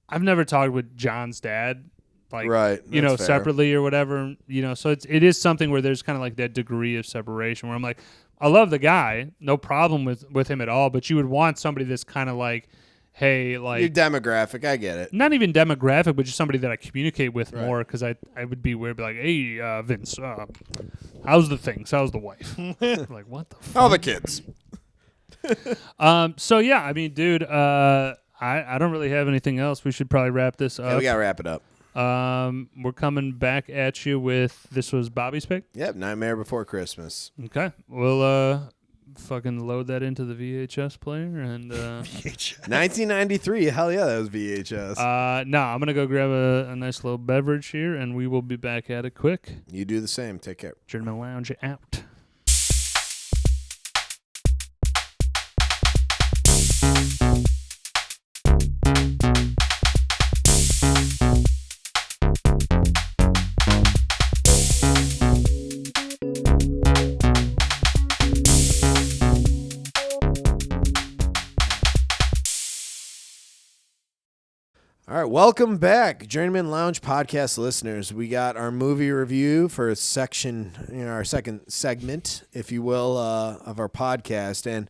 I've never talked with John's dad, like right, fair. separately or whatever. So it is something where there's kind of like that degree of separation where I'm like, I love the guy, no problem with him at all. But you would want somebody that's kind of like, hey, like your demographic, I get it. Not even demographic, but just somebody that I communicate with more because I would be weird, be like, hey, Vince, how's the things? How's the wife? Like what the fuck? How the kids? So yeah, I mean, dude, I don't really have anything else. We should probably wrap this up. Yeah, we gotta wrap it up. We're coming back at you with this was Bobby's pick. Yep, Nightmare Before Christmas. Okay, we'll fucking load that into the VHS player and VHS. 1993. Hell yeah, that was VHS. No, I'm gonna go grab a nice little beverage here, and we will be back at it quick. You do the same. Take care. Journeymen Lounge out. All right, welcome back, Journeymen Lounge podcast listeners. We got our movie review for section, our second segment, if you will, of our podcast, and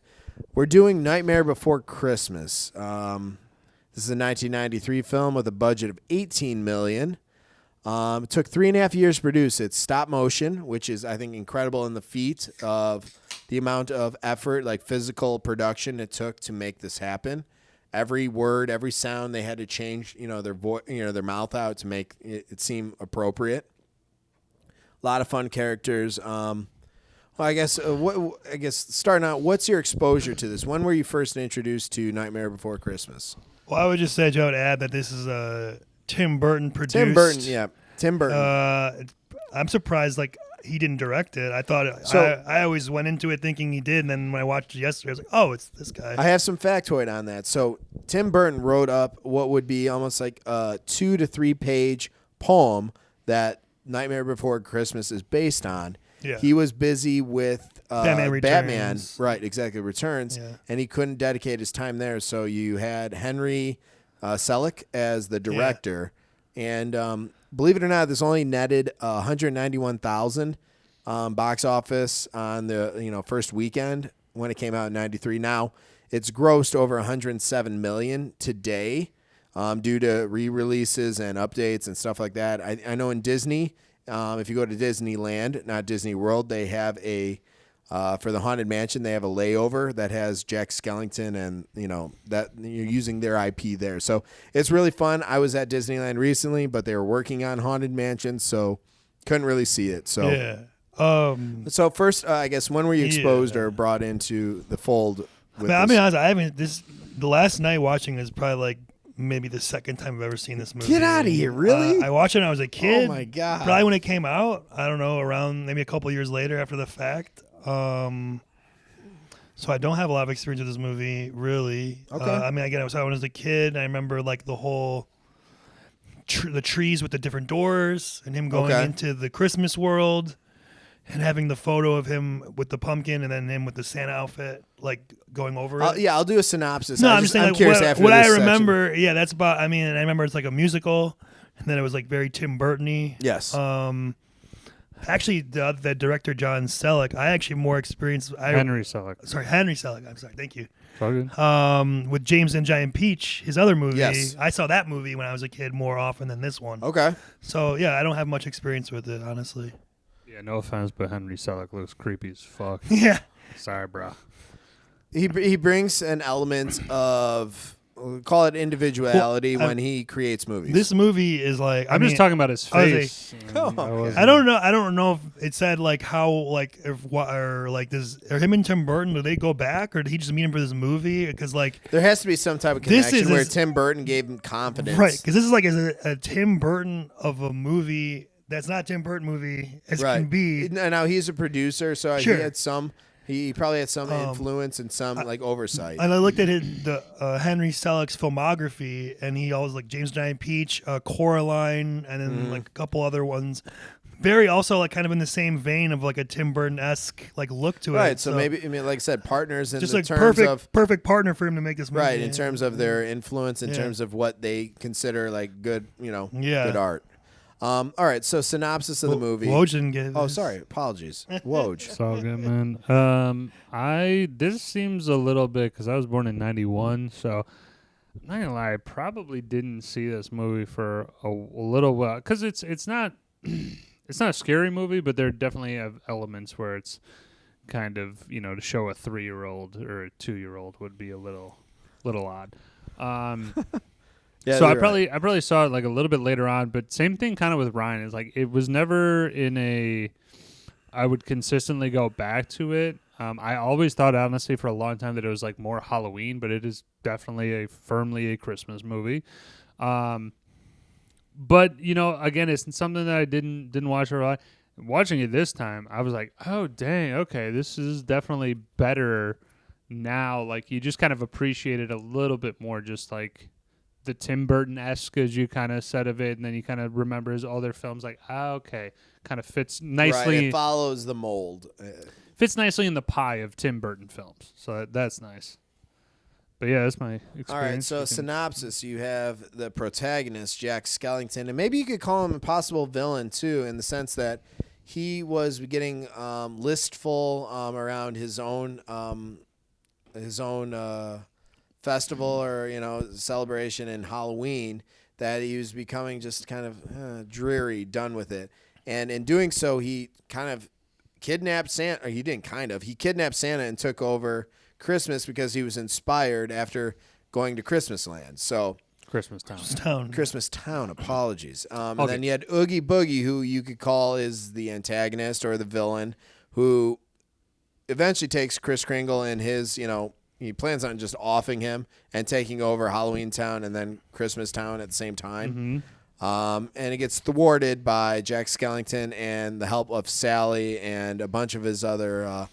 we're doing Nightmare Before Christmas. This is a 1993 film with a budget of $18 million. It took 3.5 years to produce. It's stop motion, which is, I think, incredible in the feat of the amount of effort, like physical production it took to make this happen. Every word, every sound, they had to change, their mouth out to make it seem appropriate. A lot of fun characters. I guess starting out, what's your exposure to this? When were you first introduced to Nightmare Before Christmas? Well, I would just say, Joe, to add that this is Tim Burton produced. Tim Burton. I'm surprised, he didn't direct it. I thought I always went into it thinking he did, and then when I watched it yesterday, I was like, "Oh, it's this guy." I have some factoid on that. So Tim Burton wrote up what would be almost like a 2 to 3 page poem that Nightmare Before Christmas is based on. Yeah. He was busy with Batman Returns. Right? Exactly, Returns, and he couldn't dedicate his time there. So you had Henry Selick as the director, and believe it or not, this only netted $191,000 box office on the first weekend when it came out in '93. Now it's grossed over $107 million today due to re-releases and updates and stuff like that. I know in Disney, if you go to Disneyland, not Disney World, they have for the Haunted Mansion, they have a layover that has Jack Skellington, and that you're using their IP there. So it's really fun. I was at Disneyland recently, but they were working on Haunted Mansion, so couldn't really see it. So yeah. So first, I guess, when were you exposed or brought into the fold? I'll be honest. The last night watching is probably maybe the second time I've ever seen this movie. Get out of here! Really? I watched it when I was a kid. Oh my god! Probably when it came out. I don't know, around maybe a couple years later after the fact. So I don't have a lot of experience with this movie, really. Okay. Again, I was when I was a kid, and I remember the whole the trees with the different doors, and him going into the Christmas world, and having the photo of him with the pumpkin, and then him with the Santa outfit, going over it. I'll do a synopsis. No, I'm just saying. curious after what this I remember, section. that's about. I remember it's like a musical, and then it was very Tim Burton-y. Yes. Actually, the director John Selick, I actually more experienced. Henry Selick. Sorry, Henry Selick. I'm sorry. Thank you. Okay. With James and Giant Peach, his other movie. Yes. I saw that movie when I was a kid more often than this one. Okay. So yeah, I don't have much experience with it, honestly. Yeah, no offense, but Henry Selick looks creepy as fuck. Yeah. Sorry, bro. He brings an element of, we'll call it individuality, when he creates movies. This movie is like I'm just talking about his face. I don't know. I don't know if it said like how like if what or like does or him and Tim Burton, do they go back or did he just meet him for this movie? Because like there has to be some type of connection where Tim Burton gave him confidence, right? Because this is like a Tim Burton of a movie that's not Tim Burton movie as can be. Now he's a producer, so Sure. he had some. He probably had some influence and some like oversight. And I looked at the Henry Selick's filmography, and he always like James Giant Peach, Coraline, and then like a couple other ones. Very also like kind of in the same vein of like a Tim Burton-esque like look to it. Right. So maybe like I said, partners in just the like terms of perfect partner for him to make this movie. right in terms of their influence, in terms of what they consider like good, good art. All right, so synopsis of the movie. Woj didn't get Oh, this. sorry. Apologies. Woj. It's all good, man. This seems a little bit because I was born in '91, so I'm not gonna lie. I probably didn't see this movie for a little while because it's not it's not a scary movie, but there definitely have elements where it's kind of to show a 3-year-old or a 2-year-old would be a little odd. Yeah, so I right. probably saw it like a little bit later on, but same thing kind of with Ryan. Is like it was never I would consistently go back to it. I always thought honestly for a long time that it was like more Halloween, but it is definitely firmly a Christmas movie. But again, it's something that I didn't watch a lot. Watching it this time, I was like, oh dang, okay, this is definitely better now. Like you just kind of appreciate it a little bit more, just like the Tim Burton-esque, as you kind of said of it, and then you kind of remember his other films, like, okay, kind of fits nicely. Right, it follows the mold. Fits nicely in the pie of Tim Burton films, so that's nice. But yeah, that's my experience. All right, so synopsis, you have the protagonist, Jack Skellington, and maybe you could call him a possible villain, too, in the sense that he was getting listful around his own festival or celebration in Halloween, that he was becoming just kind of dreary, done with it, and in doing so he kind of kidnapped Santa. Or he didn't he kidnapped Santa and took over Christmas because he was inspired after going to Christmas Land. So Christmas Town. Apologies. And then you had Oogie Boogie, who you could call is the antagonist or the villain, who eventually takes Kris Kringle and his he plans on just offing him and taking over Halloween Town and then Christmas Town at the same time. And it gets thwarted by Jack Skellington and the help of Sally and a bunch of his other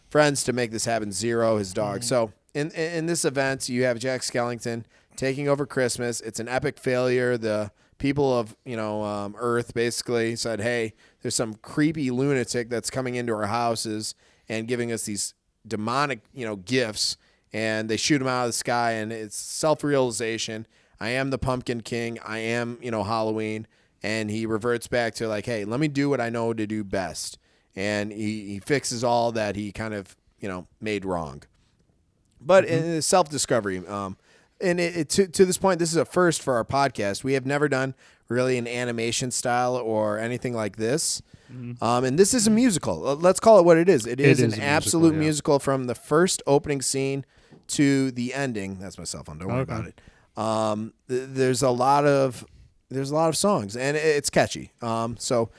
friends to make this happen. Zero, his dog. So in this event, you have Jack Skellington taking over Christmas. It's an epic failure. The people of Earth basically said, hey, there's some creepy lunatic that's coming into our houses and giving us these demonic gifts. And they shoot him out of the sky, and it's self-realization. I am the Pumpkin King. I am, Halloween. And he reverts back to like, hey, let me do what I know to do best. And he fixes all that he kind of, made wrong. But in self-discovery, and to this point, this is a first for our podcast. We have never done really an animation style or anything like this. And this is a musical. Let's call it what it is. It is an absolute musical from the first opening scene to the ending. That's my cell phone. Don't worry about it. There's a lot of songs, and it's catchy. So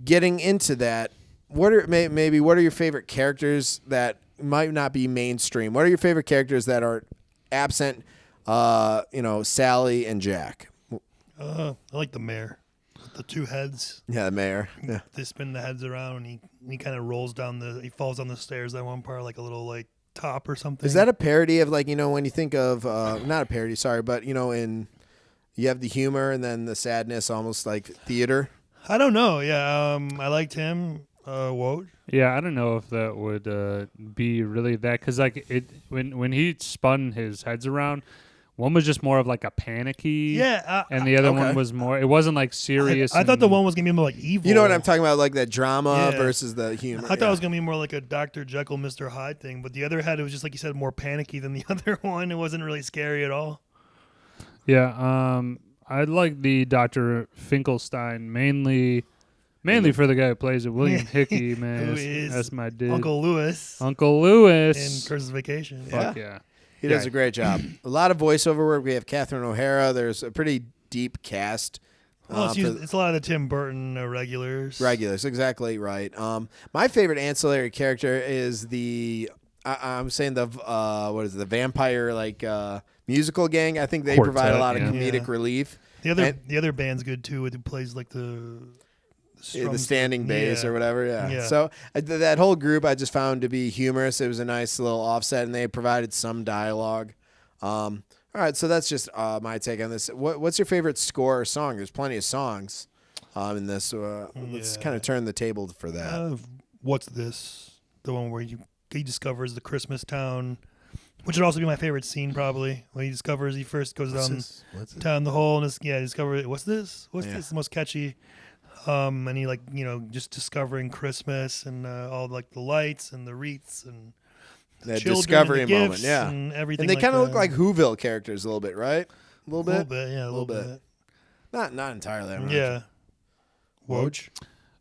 getting into that, what are your favorite characters that might not be mainstream? What are your favorite characters that are absent? Sally and Jack. I like the mayor. The two heads. Yeah, the mayor. Yeah. They spin the heads around, and he kind of rolls down he falls down the stairs at one part, like a little like top or something. Is that a parody of when you think of not a parody, sorry, but you have the humor and then the sadness, almost like theater? I don't know. Yeah, I liked him. Woj. Yeah, I don't know if that would be really that, because when he spun his heads around. One was just more of like a panicky, and the other one was more. It wasn't like serious. I thought the one was gonna be more like evil. You know what I'm talking about, like that drama versus the humor. I thought it was gonna be more like a Dr. Jekyll, Mr. Hyde thing, but the other head, it was just like you said, more panicky than the other one. It wasn't really scary at all. Yeah, I like the Dr. Finkelstein mainly Mainly for the guy who plays it, William Hickey, man. Who That's, is that's my dude. Uncle Lewis Uncle in Lewis. Christmas Vacation. Fuck yeah. He does a great job. A lot of voiceover work. We have Catherine O'Hara. There's a pretty deep cast. Well, it's a lot of the Tim Burton regulars. Regulars, exactly right. My favorite ancillary character is I'm saying the vampire musical gang. I think they Quartet, provide a lot of yeah. comedic relief. The other band's good too. Who plays like the standing bass or whatever. Yeah. So that whole group I just found to be humorous. It was a nice little offset, and they provided some dialogue. All right, so that's just my take on this. What's your favorite score or song? There's plenty of songs in this. So let's kind of turn the table for that. What's this? The one where he discovers the Christmas town, which would also be my favorite scene probably. When he first goes down the hole and discover what's this? What's this? The most catchy. And he just discovering Christmas and all like the lights and the wreaths and that children discovery and the moment, gifts yeah. and everything. And they kind of look like Whoville characters a little bit, right? A little bit, yeah, a little bit. Not entirely. Yeah. Woj?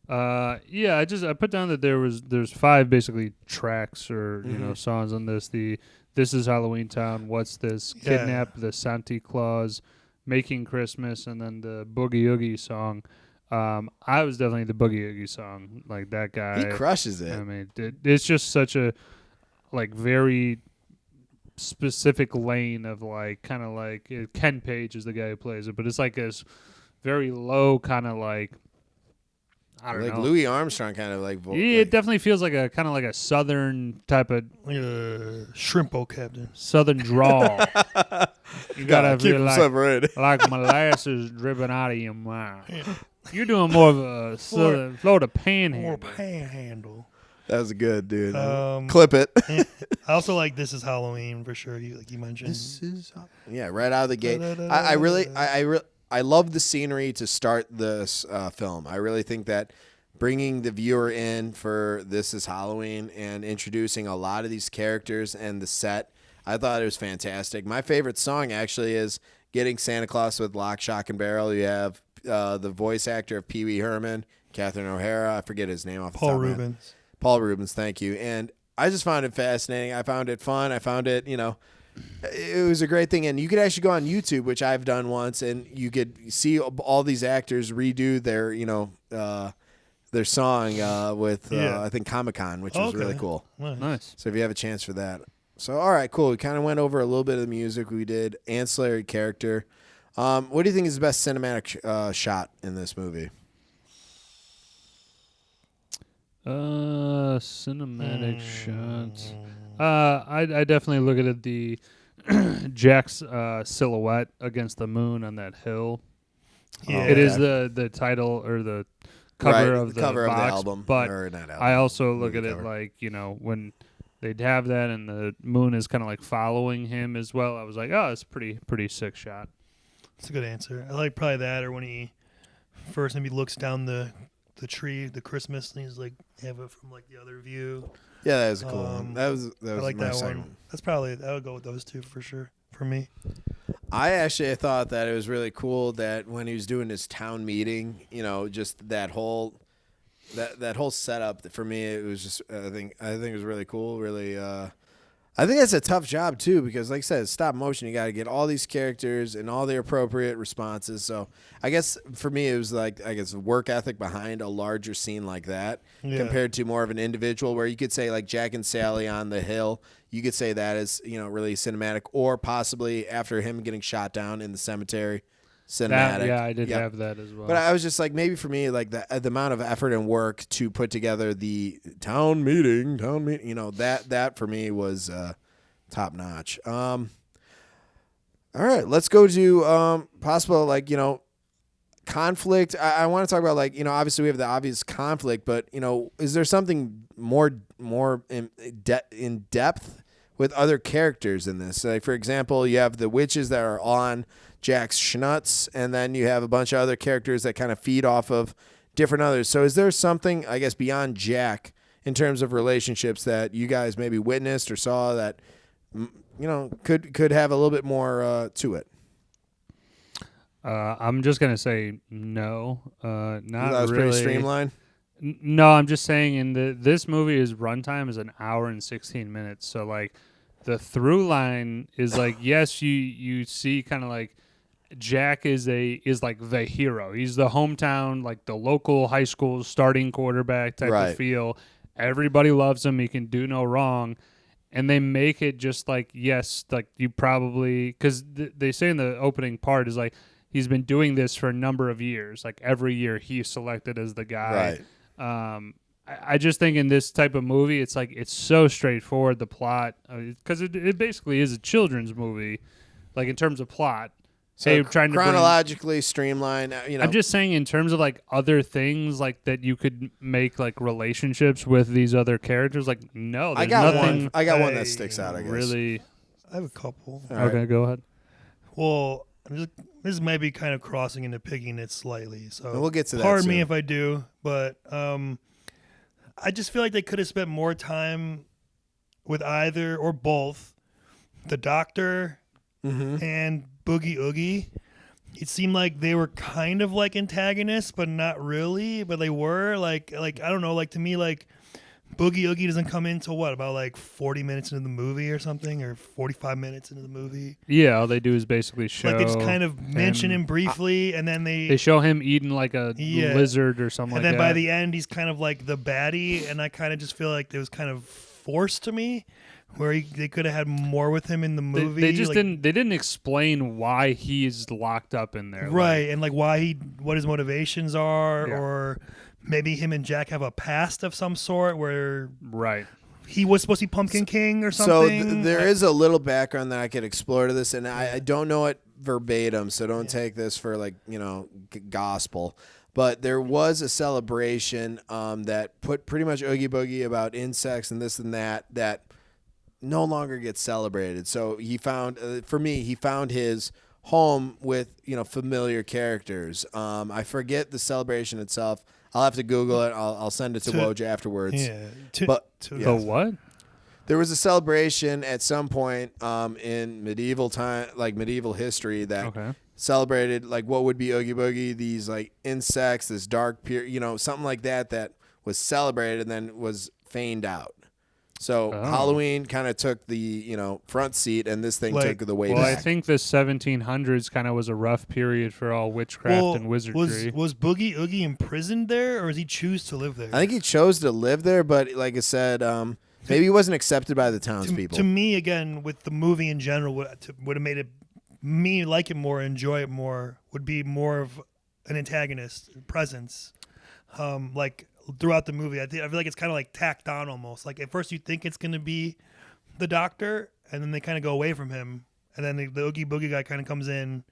Yeah, I put down that there's 5 basically tracks or songs on this. This is Halloween Town, What's This, Kidnap, the Santa Claus, Making Christmas, and then the Boogie Oogie song. I was definitely the Boogie Oogie song, like that guy. He crushes it. I mean, it's just such a very specific lane of kind of like Ken Page is the guy who plays it, but it's like this very low kind of I don't know, Louis Armstrong kind of like. Yeah, it definitely feels like a kind of like a southern type of Shrimpo Captain. southern drawl. You gotta keep feel himself right. like molasses dripping out of your mouth. You're doing more of a southern Florida panhandle. More panhandle. That was good, dude. Clip it. I also like This Is Halloween for sure. You mentioned. This is right out of the gate. I love the scenery to start this film. I really think that bringing the viewer in for This Is Halloween and introducing a lot of these characters and the set, I thought it was fantastic. My favorite song actually is Getting Santa Claus with Lock, Shock, and Barrel. You have the voice actor of Pee Wee Herman, Catherine O'Hara. I forget his name off the top of my head. Paul Rubens, thank you. And I just found it fascinating. I found it fun. I found it, it was a great thing. And you could actually go on YouTube, which I've done once, and you could see all these actors redo their song with, I think, Comic-Con, which was really cool. Nice. So if you have a chance for that. So, all right, cool. We kind of went over a little bit of the music. We did ancillary character. What do you think is the best cinematic shot in this movie? Cinematic shots. I definitely look at it, the Jack's silhouette against the moon on that hill. Yeah. It is the title or the cover of the cover box, of the album. But or not album, I also look at cover. it like, when they'd have that and the moon is kind of like following him as well. I was like, oh, it's pretty sick shot. That's a good answer. I like probably that, or when he first maybe looks down the tree, the Christmas, and he's like have it from like the other view. Yeah, that was a cool one. That was I like my that second one. That's probably I would go with those two for sure for me. I thought that it was really cool that when he was doing his town meeting, just that whole setup for me, it was just I think it was really cool. Really, I think that's a tough job too because, like I said, stop motion. You got to get all these characters and all the appropriate responses. So I guess for me, it was the work ethic behind a larger scene like that compared to more of an individual where you could say like Jack and Sally on the hill. You could say that is really cinematic, or possibly after him getting shot down in the cemetery. Cinematic. I did have that as well. But I was just like, maybe for me, like the amount of effort and work to put together the town meeting, that for me was top notch. All right, let's go to possible conflict. I want to talk about obviously we have the obvious conflict, but is there something more in depth with other characters in this? Like for example, you have the witches that are on Jack's schnutz, and then you have a bunch of other characters that kind of feed off of different others. So is there something, I guess, beyond Jack in terms of relationships that you guys maybe witnessed or saw that, could have a little bit more to it? I'm just gonna say no. Not That was really. pretty streamlined. No, I'm just saying this movie is runtime is an hour and 16 minutes. So like the through line is like yes, you see kind of like Jack is like the hero. He's the hometown, like the local high school starting quarterback type Right. of feel. Everybody loves him. He can do no wrong. And they make it just like, yes, like you probably, because they say in the opening part is like, he's been doing this for a number of years. Like every year he's selected as the guy. Right. I just think in this type of movie, it's like, it's so straightforward, the plot, because it basically is a children's movie, like in terms of plot. So Hey, trying to chronologically streamline. I'm just saying in terms of like other things like that you could make like relationships with these other characters. Like no, there's I got nothing one. I got one that sticks out. I guess. really. I have a couple. All right. Okay, go ahead. Well, this might be kind of crossing into picking it slightly, so And we'll get to that pardon soon. me if I do, but I just feel like they could have spent more time with either or both the Doctor and Boogie Oogie. It seemed like they were kind of like antagonists, but not really. But they were like I don't know. Like to me, like Boogie Oogie doesn't come into what about like 40 minutes into the movie or something, or 45 minutes into the movie. Yeah, all they do is basically show. Like they just kind of mention him briefly, and then they show him eating like a lizard or something. And like then that. by the end, he's kind of like the baddie, and I kind of just feel like it was kind of forced to me, where they could have had more with him in the movie. They just like, didn't. They didn't explain why he's locked up in there. right? And like what his motivations are, Yeah. or maybe him and Jack have a past of some sort where Right. he was supposed to be Pumpkin King or So something. there is a little background that I could explore to this, and I don't know it verbatim, so don't take this for like gospel. But there was a celebration that put pretty much Oogie Boogie about insects and this and that no longer gets celebrated. So he found, for me, he found his home with familiar characters. I forget the celebration itself. I'll have to Google it. I'll send it to Woj afterwards. Yeah. The what? There was a celebration at some point in medieval time, like medieval history, that celebrated like what would be Oogie Boogie, these like insects, this dark period, something like that was celebrated and then was feigned out. So Halloween kind of took the front seat, and this thing took the way back. back. I think the 1700s kind of was a rough period for all witchcraft and wizardry. Was Boogie Oogie imprisoned there, or does he choose to live there? I think he chose to live there, but like I said, maybe he wasn't accepted by the townspeople. To me, again, with the movie in general, would have made it me like it more, enjoy it more, would be more of an antagonist presence, like throughout the movie. I feel like it's kind of like tacked on almost. Like at first you think it's going to be the Doctor, and then they kind of go away from him, and then the Oogie Boogie guy kind of comes in,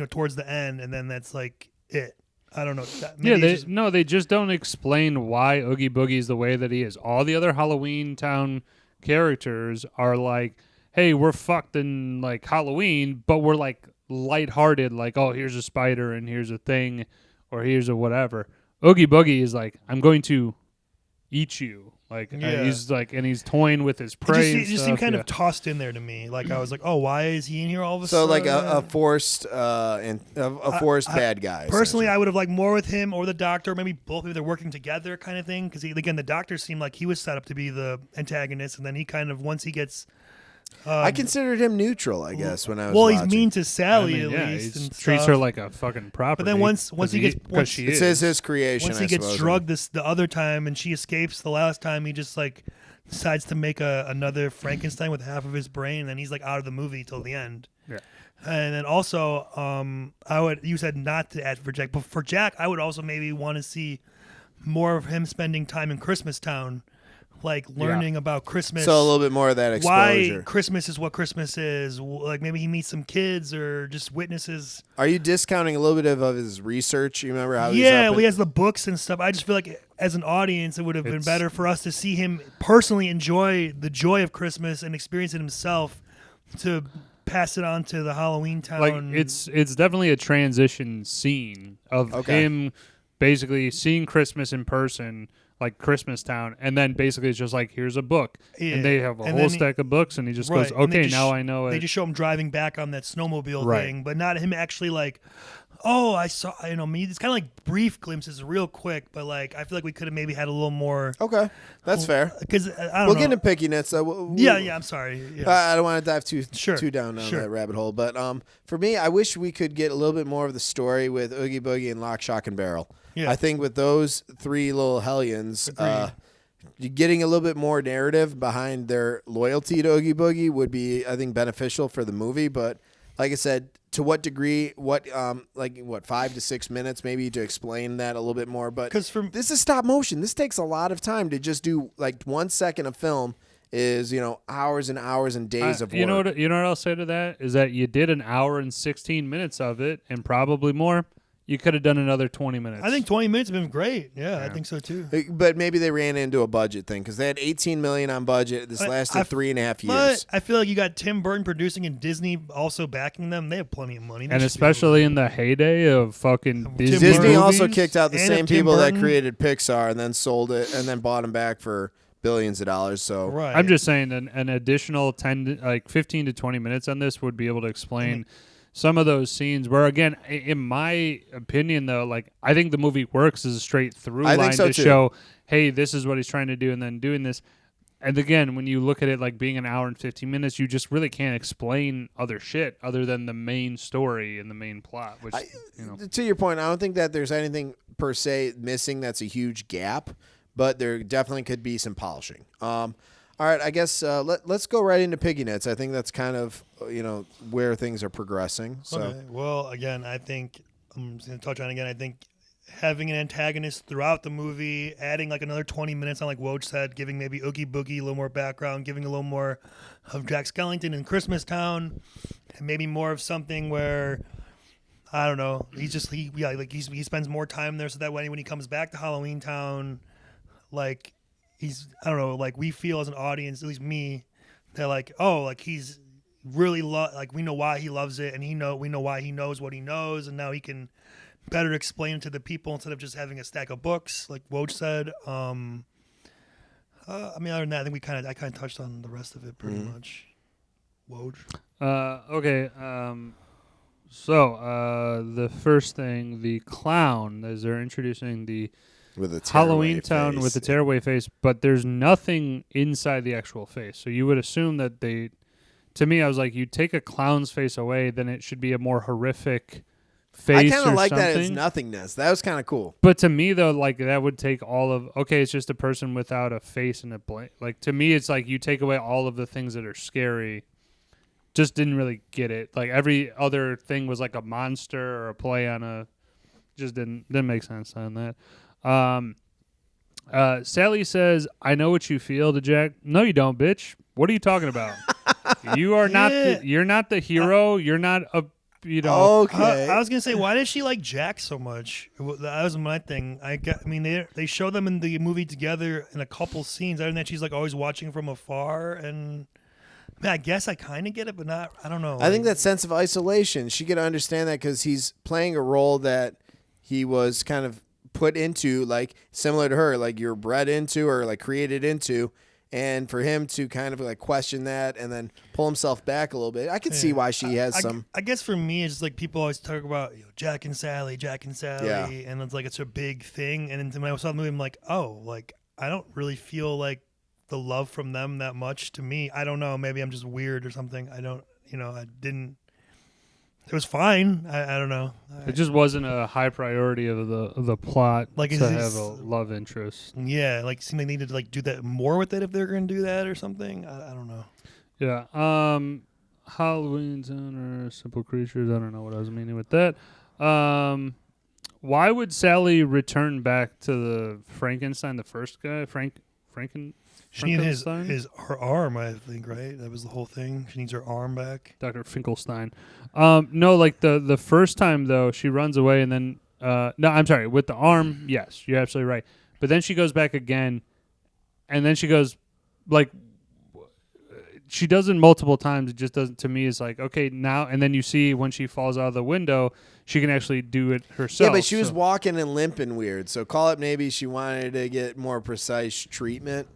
towards the end, and then that's like it. I don't know. They just don't explain why Oogie Boogie is the way that he is. All the other Halloween Town characters are like, hey, we're fucked in like Halloween, but we're like lighthearted, like, oh, here's a spider and here's a thing, or here's a whatever. Oogie Boogie is like, I'm going to eat you. Like he's like, and he's toying with his prey. It just seemed kind of tossed in there to me. Like I was like, oh, why is he in here all of a So sudden? like a forced bad guy. Personally, I would have liked more with him or the Doctor, maybe both. Maybe they're working together, kind of thing. Because again, the Doctor seemed like he was set up to be the antagonist, and then he kind of once he gets. I considered him neutral, I guess, when I was. Well, watching. he's mean to Sally at he least, and treats stuff. her like a fucking property. But then once he gets, it's his creation. Once he gets drugged the other time, and she escapes the last time, he just like decides to make another Frankenstein with half of his brain, and then he's like out of the movie till the end. Yeah. And then also, you said not to add for Jack, but for Jack, I would also maybe want to see more of him spending time in Christmas Town, like learning about Christmas. So a little bit more of that exposure. Why Christmas is what Christmas is. Like maybe he meets some kids or just witnesses. Are you discounting a little bit of his research? You remember how? He has the books and stuff. I just feel like as an audience, it would have been better for us to see him personally enjoy the joy of Christmas and experience it himself, to pass it on to the Halloween Town. Like it's definitely a transition scene of him basically seeing Christmas in person. like Christmas Town, and then basically it's just like, here's a book, Yeah. and they have a And whole then stack of books, and he just Right, goes, and they okay, just now I know They it. just show him driving back on that snowmobile Right. thing, but not him actually like, oh, I saw, me. It's kind of like brief glimpses, real quick, but like I feel like we could have maybe had a little more. Okay, that's fair. Because I don't We'll know. get into pickiness. So Yeah, I'm sorry. Yeah. I don't want to dive Sure, too down sure. that rabbit hole, but for me, I wish we could get a little bit more of the story with Oogie Boogie and Lock, Shock, and Barrel. Yeah. I think with those three little hellions, Agreed. getting a little bit more narrative behind their loyalty to Oogie Boogie would be, I think, beneficial for the movie. But like I said, to what degree? What 5 to 6 minutes maybe to explain that a little bit more? But 'Cause this is stop motion. This takes a lot of time to just do like 1 second of film. Is hours and hours and days of work. You know what I'll say to that is that you did an hour and 16 minutes of it, and probably more. You could have done another 20 minutes. I think 20 minutes have been great. Yeah, I think so too. But maybe they ran into a budget thing because they had $18 million on budget. This lasted 3.5 years. But I feel like you got Tim Burton producing and Disney also backing them. They have plenty of money. They and should be able especially in the heyday of fucking Disney. Disney movies also kicked out the and same Tim people that Burton. created Pixar and then sold it and then bought them back for billions of dollars. So Right. I'm just saying an additional 15 to 20 minutes on this would be able to explain some of those scenes where, again, in my opinion, though, like I think the movie works as a straight through I think line so, to too. show, hey, this is what he's trying to do, and then doing this. And again, when you look at it like being an hour and 15 minutes, you just really can't explain other shit other than the main story and the main plot. Which to your point, I don't think that there's anything per se missing that's a huge gap, but there definitely could be some polishing. All right, I guess let's go right into Piggy Nits. I think that's kind of where things are progressing. So Okay. Well, again, I think I'm just going to touch on it again. I think having an antagonist throughout the movie, adding like another 20 minutes on, like Woj said, giving maybe Oogie Boogie a little more background, giving a little more of Jack Skellington in Christmas Town, and maybe more of something where I don't know. He spends more time there, so that when he comes back to Halloween Town, like I don't know, like we feel as an audience, at least me, that like he's really like we know why he loves it, and we know why he knows what he knows, and now he can better explain it to the people instead of just having a stack of books, like Woj said. I mean, other than that, I think I kind of touched on the rest of it pretty much. Woj. Okay. So the first thing, the clown, as they're introducing the with a Halloween tearaway Town face. with the tearaway face, but there's nothing inside the actual face. So you would assume that to me, I was like, you take a clown's face away, then it should be a more horrific face. I kind of or like something. that as nothingness. That was kind of cool. But to me, though, like that would take all of. Okay, it's just a person without a face and a blank. Like to me, it's like you take away all of the things that are scary. Just didn't really get it. Like every other thing was like a monster or a play on a. Just didn't make sense on that. Sally says, "I know what you feel," to Jack. No, you don't, bitch. What are you talking about? You are not. You're not the hero. You're not a. Okay. I was gonna say, why does she like Jack so much? That was my thing. I mean, they show them in the movie together in a couple scenes. Other than that, she's like always watching from afar, and I guess I kind of get it, but not. I don't know. I think that sense of isolation, she could understand that because he's playing a role that he was kind of put into, like similar to her, like you're bred into or like created into. And for him to kind of like question that and then pull himself back a little bit, I could see why she has some. I guess for me, it's just like people always talk about Jack and Sally, Yeah. and it's like it's a big thing. And then when I saw the movie, I'm like, oh, like I don't really feel like the love from them that much to me. I don't know. Maybe I'm just weird or something. I don't. I didn't. It was fine. I don't know. It just wasn't a high priority of the plot Like, to is have this- a love interest. Yeah, like seemed they needed to like do that more with it if they're going to do that or something. I don't know. Yeah. Halloween Town or Simple Creatures. I don't know what I was meaning with that. Why would Sally return back to the Frankenstein, the first guy, She needed Frankenstein? her arm, I think, right? That was the whole thing. She needs her arm back. Dr. Finkelstein. No, like the first time though, she runs away and then no, I'm sorry, with the arm, yes, you're absolutely right. But then she goes back again, and then she goes like she does it multiple times. It just doesn't, to me, it's like, okay, now, and then you see when she falls out of the window, she can actually do it herself. Yeah, but she was walking and limping weird. So call it maybe she wanted to get more precise treatment.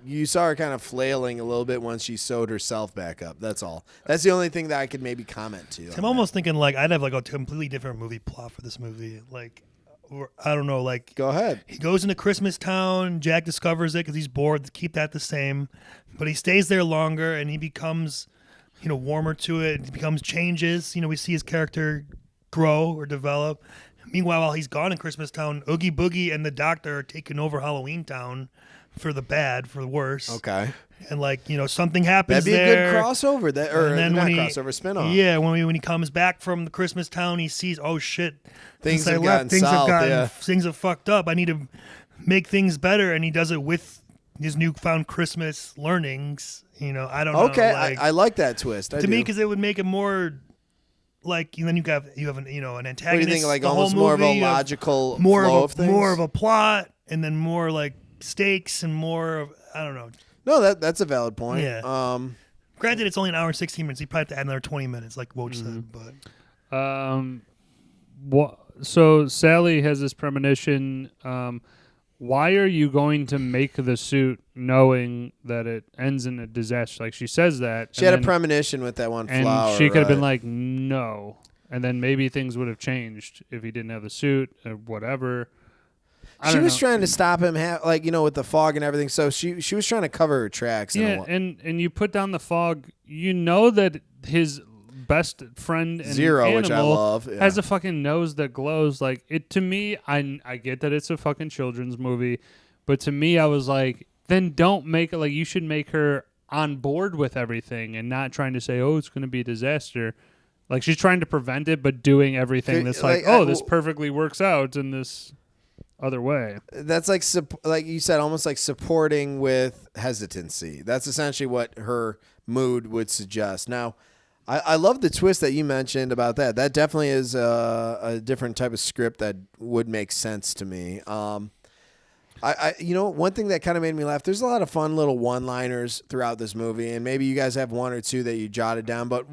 You saw her kind of flailing a little bit once she sewed herself back up. That's all. That's the only thing that I could maybe comment to. I'm almost thinking like I'd have like a completely different movie plot for this movie. Like, or I don't know, like go ahead. He goes into Christmas Town. Jack discovers it because he's bored. Keep that the same, but he stays there longer and he becomes, warmer to it. He becomes changes. We see his character grow or develop. Meanwhile, while he's gone in Christmas Town, Oogie Boogie and the Doctor are taking over Halloween Town for the bad, for the worse. Okay. And something happens. That'd be there. a good crossover. Spinoff. Yeah, when he comes back from the Christmas Town, he sees, oh shit, things have fucked up. I need to make things better, and he does it with his newfound Christmas learnings. I don't know. Okay, I like that twist. To me, because it would make it more like, and then you have an antagonist. What do you think? Like the almost whole more of movie, a logical more flow of of things. More of a plot, and then more like stakes and more of, I don't know. No, that's a valid point. Yeah. Granted, it's only an hour and 16 minutes. You probably have to add another 20 minutes, like Woj said. But so Sally has this premonition. Why are you going to make the suit knowing that it ends in a disaster? Like, she says that. She had a premonition with that one flower. And she could have been like, no. And then maybe things would have changed if he didn't have the suit or whatever. She was trying to stop him, with the fog and everything. So she was trying to cover her tracks. Yeah, and you put down the fog. You know that his best friend and Zero, which I love, has a fucking nose that glows. Like, it to me, I get that it's a fucking children's movie, but to me, I was like, then don't make it like, you should make her on board with everything and not trying to say, oh, it's going to be a disaster. Like, she's trying to prevent it, but doing everything that's this perfectly works out in this other way. That's like you said, almost like supporting with hesitancy. That's essentially what her mood would suggest. Now, I love the twist that you mentioned about that. That definitely is a different type of script that would make sense to me. One thing that kind of made me laugh, there's a lot of fun little one-liners throughout this movie, and maybe you guys have one or two that you jotted down, but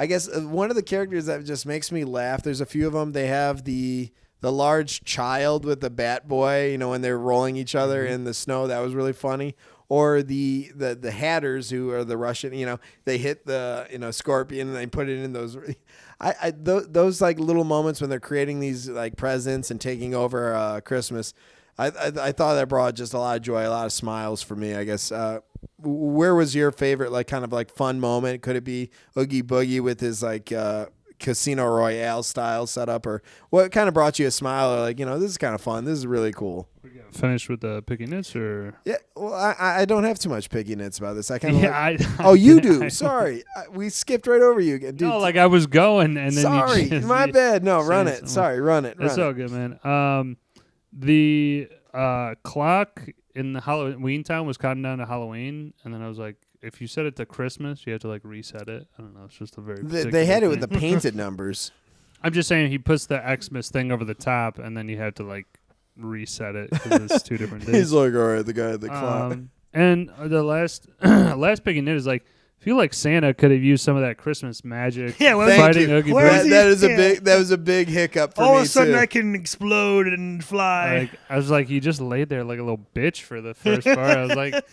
I guess one of the characters that just makes me laugh, there's a few of them. They have the large child with the bat boy, when they're rolling each other in the snow. That was really funny. Or the hatters who are the Russian, they hit the scorpion and they put it in those. Those like little moments when they're creating these like presents and taking over Christmas. I thought that brought just a lot of joy, a lot of smiles for me. I guess. Where was your favorite like kind of like fun moment? Could it be Oogie Boogie with his like Casino Royale style setup, or what kind of brought you a smile? Or like, this is kind of fun. This is really cool. Finished with the picky nits, or yeah. Well, I don't have too much picky nits about this. I kind of oh, you do. Sorry, we skipped right over you. Dude, no, like I was going, and then sorry, my bad. No, run it. Sorry, run it. It's all good, man. The clock in the Halloween Town was counting down to Halloween, and then I was like, if you set it to Christmas, you have to like reset it. I don't know. It's just a very they had it with the painted numbers. I'm just saying he puts the Xmas thing over the top, and then you have to like reset it because it's two different days. He's like, all right, the guy at the clock. And the last picking nit is like, I feel like Santa could have used some of that Christmas magic. Yeah, fighting Oogie Boogie. That was a big hiccup for me. All of a sudden, I can explode and fly. Like, I was like, he just laid there like a little bitch for the first part. I was like,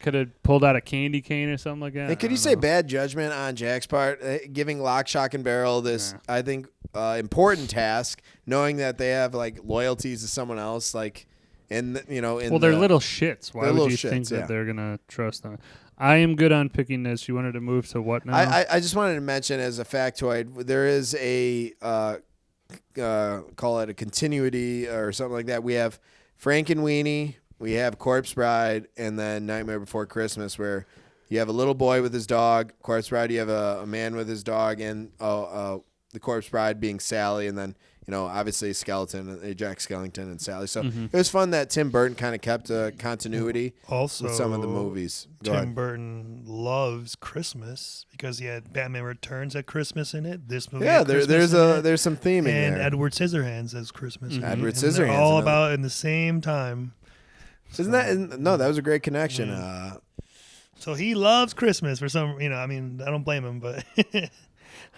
could have pulled out a candy cane or something like that. And could you say bad judgment on Jack's part, giving Lock, Shock, and Barrel this, I think, important task, knowing that they have like loyalties to someone else, like they're little shits. Why would you think that they're gonna trust them? I am good on picking this. You wanted to move to what now? I just wanted to mention as a factoid, there is a call it a continuity or something like that. We have Frankenweenie, we have Corpse Bride, and then Nightmare Before Christmas, where you have a little boy with his dog. Corpse Bride, you have a man with his dog, and the Corpse Bride being Sally, and then obviously a skeleton, Jack Skellington and Sally. So it was fun that Tim Burton kind of kept a continuity also with some of the movies. Tim Burton loves Christmas because he had Batman Returns at Christmas in it. This movie, there's some theming and there. Edward Scissorhands has Christmas. Mm-hmm. Edward Scissorhands, Scissorhands, all about in the same time. Isn't that? No, that was a great connection. So he loves Christmas for some, I mean, I don't blame him, but I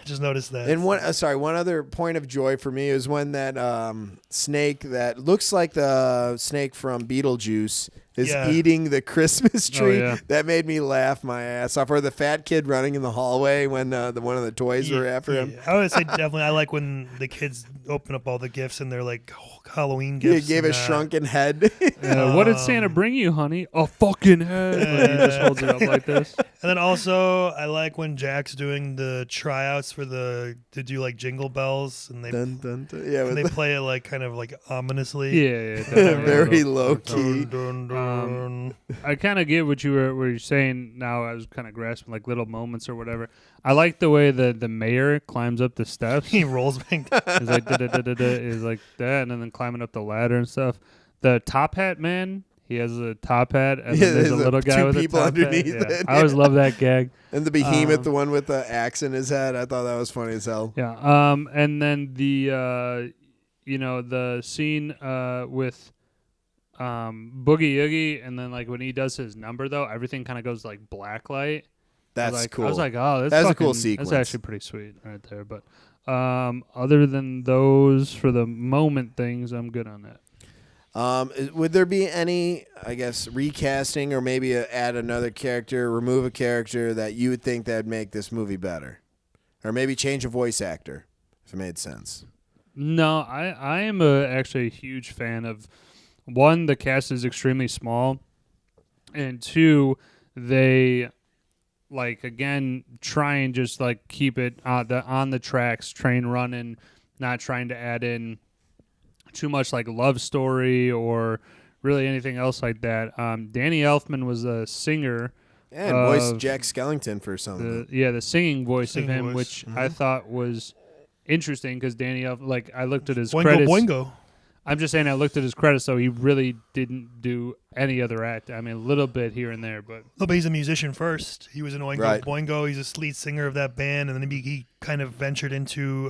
just noticed that. And one other point of joy for me is when that snake that looks like the snake from Beetlejuice is eating the Christmas tree. Oh, yeah. That made me laugh my ass off. Or the fat kid running in the hallway when one of the toys were after him. I would say definitely. I like when the kids open up all the gifts and they're like Halloween He gifts. gave a shrunken head. What did Santa bring you, honey? A fucking head. Like, he just holds it up like this. And then also, I like when Jack's doing the tryouts to do like Jingle Bells, and they Dun, dun, dun. Yeah, and they with play it like kind of like ominously. Yeah. very low key. Dun, dun, dun. I kind of get what you were saying. Now I was kind of grasping like little moments or whatever. I like the way the mayor climbs up the steps. He rolls back. It's like is like that, and then climbing up the ladder and stuff. The top hat man, he has a top hat, and then there's a little guy with people a top underneath hat. Yeah. it. I always love that gag. And the behemoth, the one with the axe in his head, I thought that was funny as hell. Yeah. And then the the scene with Boogie Oogie, and then like when he does his number though, everything kind of goes like black light. That's cool. I was like, oh, that's a cool sequence. That's actually pretty sweet right there. But other than those, for the moment things, I'm good on that. Would there be any, I guess, recasting or maybe add another character, remove a character that you would think that would make this movie better? Or maybe change a voice actor, if it made sense. No, I am actually a huge fan of, one, the cast is extremely small, and two, they again try and just like keep it on the tracks, train running, not trying to add in too much like love story or really anything else like that. Danny Elfman was a singer. Yeah, and voiced Jack Skellington for something. The singing voice of him, voice. which I thought was interesting because Danny Elfman, I looked at his credits. Boingo. I'm just saying I looked at his credits, so he really didn't do any other act. I mean, a little bit here and there, but... No, but he's a musician first. He was in Oingo Right. Boingo. He's a lead singer of that band, and then he kind of ventured into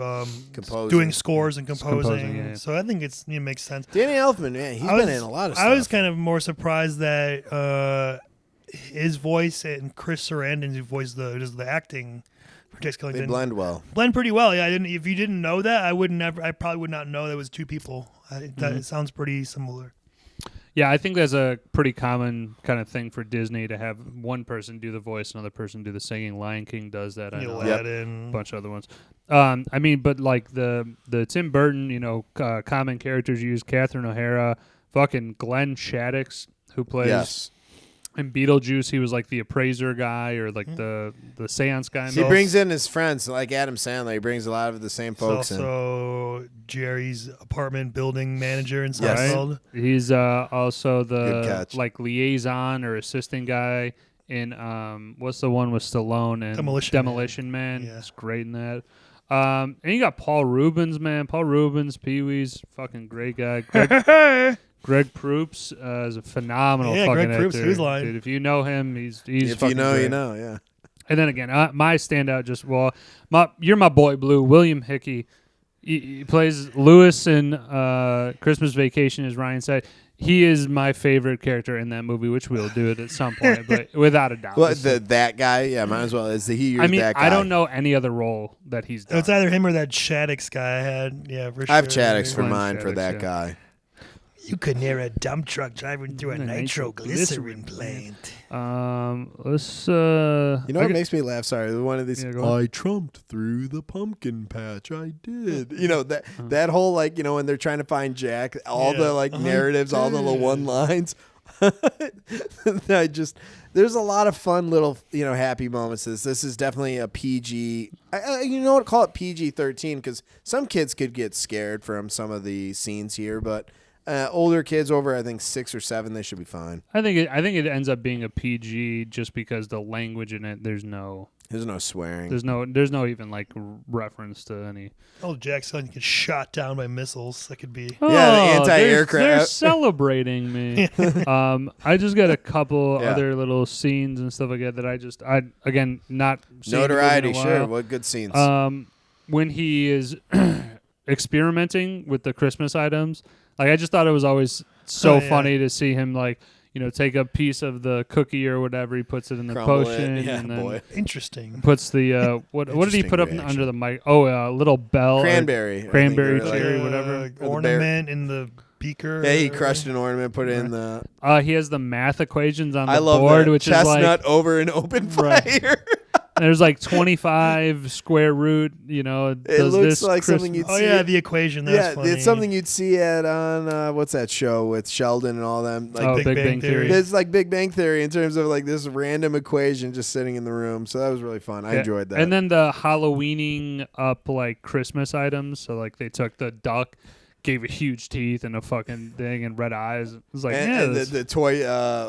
Composing. doing scores and composing. Yeah. So I think it makes sense. Danny Elfman, man, he's been in a lot of stuff. I was kind of more surprised that his voice and Chris Sarandon's voice, the acting for Jack Skellington, They blend well. blend pretty well. Yeah, if you didn't know that, I probably would not know that was two people. It sounds pretty similar. Yeah, I think that's a pretty common kind of thing for Disney to have one person do the voice, another person do the singing. Lion King does that. I know Aladdin. a bunch of other ones. I mean, but like the Tim Burton, common characters used, Catherine O'Hara, fucking Glenn Shaddix, who plays in Beetlejuice. He was like the appraiser guy or like the seance guy. He brings in his friends, like Adam Sandler. He brings a lot of the same folks in. Also, Jerry's apartment building manager in Seinfeld. He's also Good the catch. like liaison or assistant guy in what's the one with Stallone and Demolition Man. Yeah. He's great in that. And you got Paul Rubens, man. Paul Rubens, Pee-wee's fucking great guy. Greg Proops is a phenomenal fucking Greg actor. Proops, who's lying? Dude, if you know him, he's If fucking you know, great. you know, yeah. And then again, my standout you're my boy Blue, William Hickey. He plays Lewis in Christmas Vacation, as Ryan said. He is my favorite character in that movie, which we'll do it at some point, but without a doubt. Well, that guy, yeah, might as well. That guy. I don't know any other role that he's done. It's either him or that Shaddix guy I had. Yeah, for sure. I have Shaddix for Glenn mine for Shaddix, that yeah. guy. You could hear a dump truck driving through a nitroglycerin plant. Let's. You know what makes me laugh? Sorry, one of these. Yeah, go on. I trumped through the pumpkin patch. I did. You know that whole when they're trying to find Jack, all the narratives, all the little one lines. There's a lot of fun little happy moments. This is definitely a PG. Call it PG-13 because some kids could get scared from some of the scenes here, but. Older kids over, I think 6 or 7, they should be fine. I think it ends up being a PG just because the language in it. There's no swearing. There's no even like reference to any. Oh, Jack Skellington gets shot down by missiles. That could be. Yeah, the anti-aircraft. They're celebrating me. I just got a couple other little scenes and stuff like that that I again not seen notoriety. in a while. Sure, what good scenes? When he is experimenting with the Christmas items. Like, I just thought it was always so funny to see him, like, take a piece of the cookie or whatever. He puts it in the Crumble it. potion, Yeah, and then boy. Interesting. puts the what did he Interesting put up reaction. under the mic? Oh, a little bell, Cranberry. I think, cranberry, or like- cherry, whatever. the Ornament in the beaker. Yeah, he crushed an ornament, put it in the. He has the math equations on I the love board, that. which Chestnut is over an open Right. fire. there's like 25 square root. It Does looks this like something Christmas- you'd Oh see. yeah, the equation. That's funny. it's something you'd see on what's that show with Sheldon and all them. Like Big Bang Theory. it's like Big Bang Theory in terms of like this random equation just sitting in the room. So that was really fun. I Yeah. enjoyed that. And then the Halloweening up like Christmas items. So like they took the duck, gave it huge teeth and a fucking thing and red eyes. It was like, and this- the toy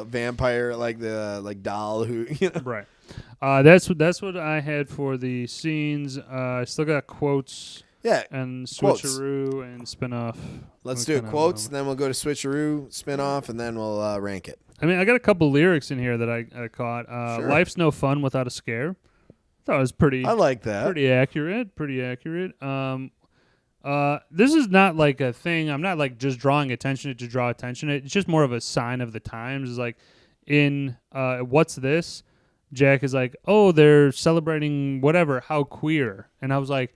vampire, like the doll who right. That's what I had for the scenes. I still got quotes Yeah. and Quotes. switcheroo and spinoff. Let's We do kinda quotes, know. then we'll go to switcheroo, spin off, and then we'll rank it. I mean, I got a couple lyrics in here that I caught. Sure. Life's no fun without a scare. Thought it was pretty. I like that. Pretty accurate. Pretty accurate. This is not like a thing. I'm not like just drawing attention to draw attention. It's just more of a sign of the times. Is like in what's this? Jack is like, oh, they're celebrating whatever. How queer? And I was like,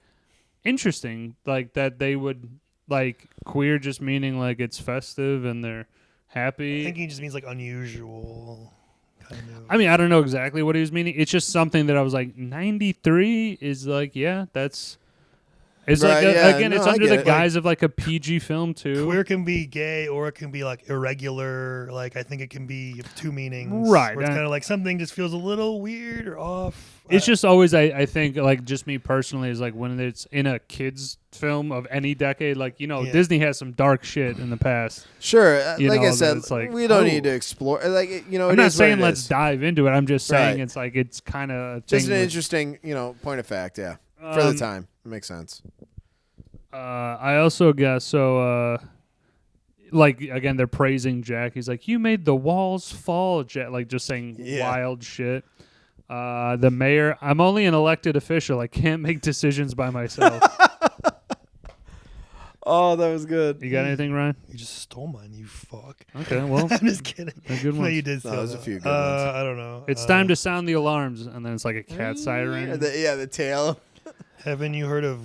interesting. Like that they would like queer just meaning like it's festive and they're happy. I think he just means like unusual. Kind of. I mean, I don't know exactly what he was meaning. It's just something that I was like, 93 is like, yeah, that's. It's Right, like, yeah, again, it's no, I under get the it. guise of like a PG film, too. Queer can be gay or it can be like irregular. Like I think it can be two meanings. Right, Where it's and- kind of like something just feels a little weird or off. It's just always, I think, like, just me personally, is like when it's in a kid's film of any decade, like, Yeah. Disney has some dark shit in the past. Sure. You Like know, I that said, it's like, we don't oh. need to explore. Like, it I'm is not what saying it let's is. dive into it. I'm just saying Right. it's like, it's kind of Just an interesting, point of fact, yeah. For the time. It makes sense. I also guess like again, they're praising Jack. He's like, "You made the walls fall, Jack." Like just saying Yeah. wild shit. The mayor, I'm only an elected official. I can't make decisions by myself. Oh, that was good. You got anything, Ryan? You just stole mine, you fuck. Okay, well, I'm just kidding. a good No, one. you did No, steal there's a that. few good ones. I don't know. It's time to sound the alarms, and then it's like a cat siren. The tail. Haven't you heard of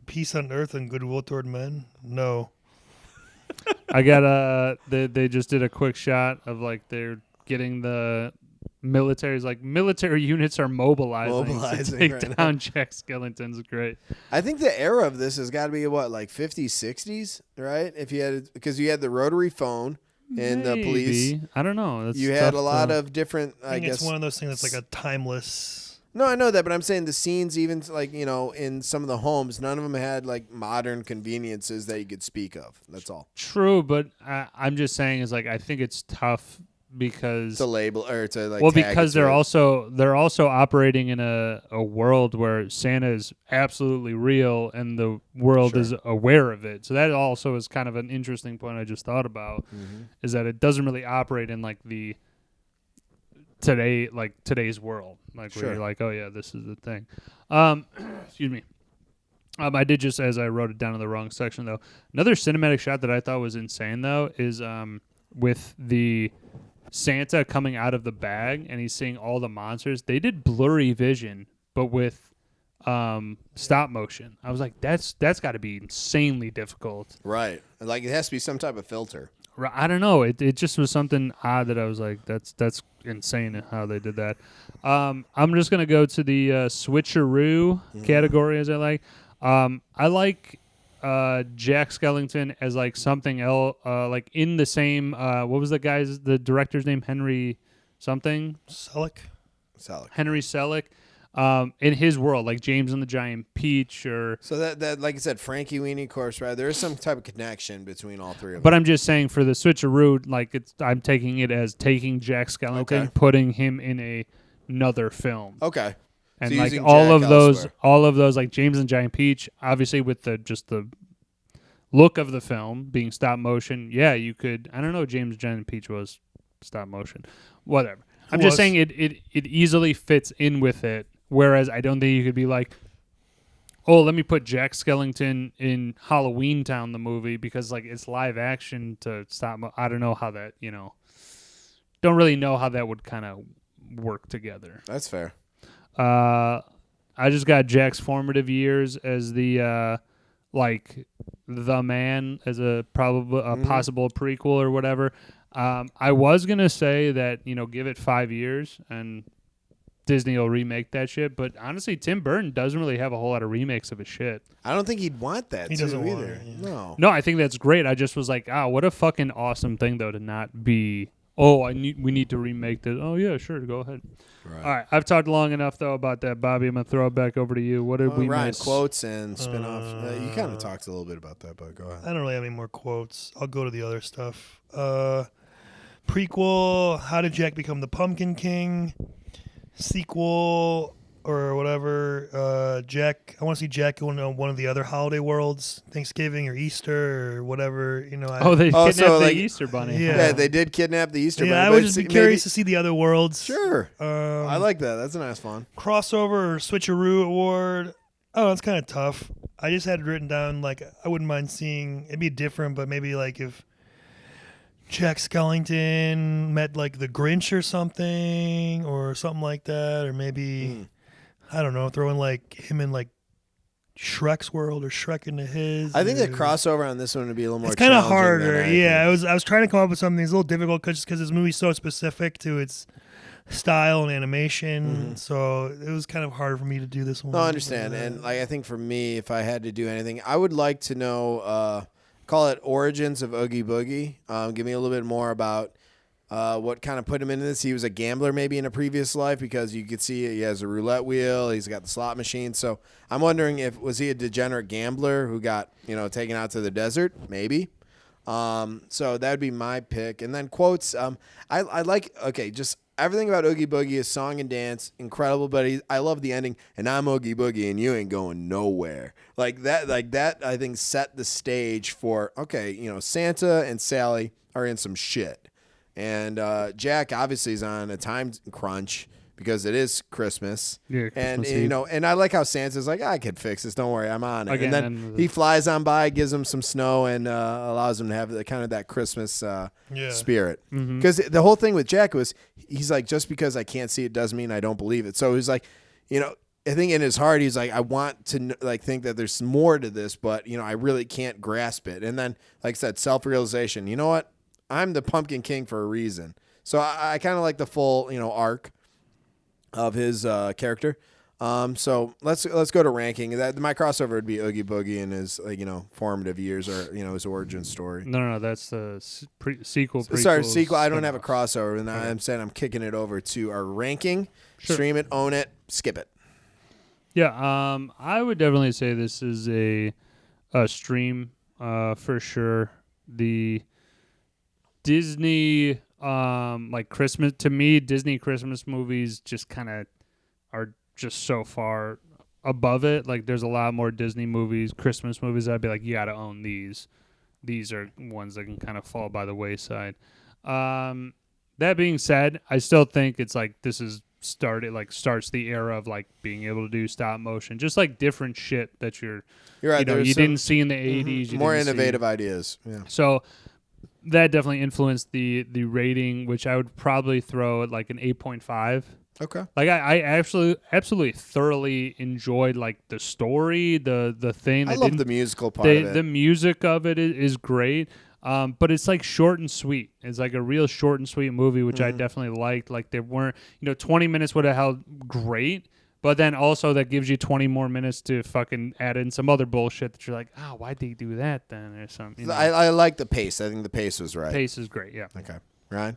peace on earth and goodwill toward men? No. I got they just did a quick shot of like they're getting the military's like military units are mobilizing to take right down Jack Skellington's great. I think the era of this has got to be what, like 50s, 60s, right? If you had, because you had the rotary phone and the police. Maybe. I don't know. That's You had tough a lot to- of different, I think guess. it's one of those things that's like a timeless. No, I know that, but I'm saying the scenes, even like, in some of the homes, none of them had like modern conveniences that you could speak of. That's all. True, but I'm just saying is like I think it's tough because To label or to like. well tag because it to they're also operating in a world where Santa is absolutely real and the world Sure. is aware of it. So that also is kind of an interesting point I just thought about is that it doesn't really operate in like the today's world, like where Sure. you're like, oh yeah, this is the thing. Excuse me. I did just, as I wrote it down in the wrong section though. Another cinematic shot that I thought was insane though is with the Santa coming out of the bag and he's seeing all the monsters. They did blurry vision, but with stop motion. I was like, that's got to be insanely difficult. Right. Like it has to be some type of filter. I don't know. It just was something odd that I was like, that's insane how they did that. I'm just gonna go to the switcheroo category as I like. I like Jack Skellington as like something else, like in the same. What was the director's name? Henry something. Selleck. Henry Selick. In his world, like James and the Giant Peach, or So that like I said, Frankie Weenie, Corpse Bride, there is some type of connection between all three of them. but I'm just saying for the switcheroo, like I'm taking it as taking Jack Skellington, Okay. putting him in another film. Okay. And So like using all Jack of elsewhere. those, like James and Giant Peach, obviously with the look of the film being stop motion. Yeah, you could. I don't know. James and Giant Peach was stop motion. Whatever. I'm just Was. saying it easily fits in with it. Whereas I don't think you could be like, oh, let me put Jack Skellington in Halloween Town, the movie, because like it's live action to stop. I don't know how that don't really know how that would kind of work together. That's fair. I just got Jack's formative years as the the man as a possible prequel or whatever. I was gonna say that give it 5 years and Disney will remake that shit, but honestly, Tim Burton doesn't really have a whole lot of remakes of his shit. I don't think he'd want that. He doesn't want either. it, yeah. No. I think that's great. I just was like, what a fucking awesome thing though to not be. Oh, we need to remake this. Oh yeah, sure, go ahead. Right. All right, I've talked long enough though about that, Bobby. I'm gonna throw it back over to you. What did we Ryan, miss? quotes and spin-offs. You kind of talked a little bit about that, but go ahead. I don't really have any more quotes. I'll go to the other stuff. Prequel, How Did Jack Become the Pumpkin King? Sequel or whatever. Jack, I want to see Jack going to one of the other holiday worlds, Thanksgiving or Easter or whatever. They kidnapped the Easter bunny. Yeah. They did kidnap the Easter bunny. I would just be curious to see the other worlds. Sure. I like that. That's a nice fun. Crossover or Switcheroo award. Oh, it's kind of tough. I just had it written down, like, I wouldn't mind seeing, it'd be different, but maybe like if Jack Skellington met like the Grinch or something like that, or maybe I don't know, throwing like him in like Shrek's world or Shrek into his. I think the crossover on this one would be a little more. It's kind of challenging harder. than Yeah, I was trying to come up with something. It's a little difficult just because this movie's so specific to its style and animation, so it was kind of hard for me to do this one. No, I understand, and like I think for me, if I had to do anything, I would like to know. Call it origins of Oogie Boogie. Give me a little bit more about what kind of put him into this. He was a gambler maybe in a previous life because you could see he has a roulette wheel. He's got the slot machine. So I'm wondering was he a degenerate gambler who got taken out to the desert? Maybe. So that would be my pick. And then quotes. I like just everything about Oogie Boogie is song and dance, incredible. But I love the ending. And I'm Oogie Boogie, and you ain't going nowhere. Like that. I think set the stage for Santa and Sally are in some shit, and Jack obviously is on a time crunch because it is Christmas. Yeah, Christmas and Eve. and I like how Santa's like, I can fix this. Don't worry, I'm on it. Again, and then he flies on by, gives him some snow, and allows him to have kind of that Christmas spirit. Because the whole thing with Jack was, he's like, just because I can't see it doesn't mean I don't believe it. So he's like, I think in his heart he's like, I want to think that there's more to this, but I really can't grasp it. And then, like I said, self-realization. You know what? I'm the Pumpkin King for a reason. So I kind of like the full arc of his character. So let's go to ranking. My crossover would be Oogie Boogie and his formative years or his origin story. No, that's the sequel. Sorry, sequel. I don't have a spin-offs. crossover, and I'm saying I'm kicking it over to our ranking. Sure. Stream it, own it, skip it. Yeah, I would definitely say this is a stream for sure. The Disney Christmas, to me, Disney Christmas movies just kind of are just so far above it. Like there's a lot more Disney movies, Christmas movies, I'd be like, you got to own these. These are ones that can kind of fall by the wayside. That being said, I still think it's like this is starts the era of like being able to do stop motion, just like different shit that you're right. You didn't see in the 80s. More innovative ideas. Yeah. So that definitely influenced the rating, which I would probably throw at like an 8.5. Okay. Like I absolutely thoroughly enjoyed like the story, the thing. I love the musical part of it. The music of it is great. But it's like short and sweet. It's like a real short and sweet movie, which I definitely liked. Like there weren't, 20 minutes would have held great, but then also that gives you 20 more minutes to fucking add in some other bullshit that you're like, why'd they do that then or something? I like the pace. I think the pace was right. Pace is great, yeah. Okay. Ryan?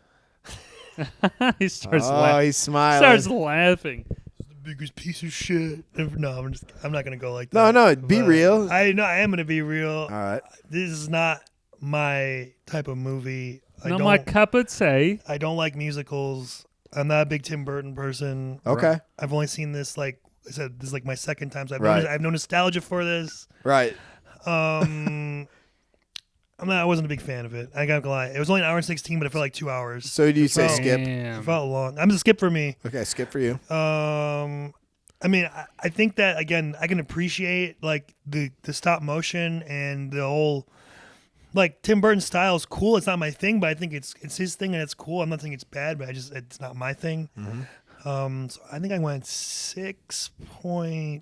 He starts Oh, laughing. he's smiling. Starts laughing. The biggest piece of shit. No, I'm not gonna go like that. No, be real. I am gonna be real. All right. This is not my type of movie. Not my cup of tea. I don't like musicals. I'm not a big Tim Burton person. Okay. I've only seen this, like I said, this is like my second time. So I have no nostalgia for this. Right. I wasn't a big fan of it. I gotta lie. It was only an hour and 16, but it felt like 2 hours. So do you say skip? It felt long. I'm a skip for me. Okay, skip for you. I mean, I think that again, I can appreciate like the stop motion and the whole like Tim Burton's style is cool. It's not my thing, but I think it's his thing and it's cool. I'm not saying it's bad, but it's not my thing. So I think I went 6.7.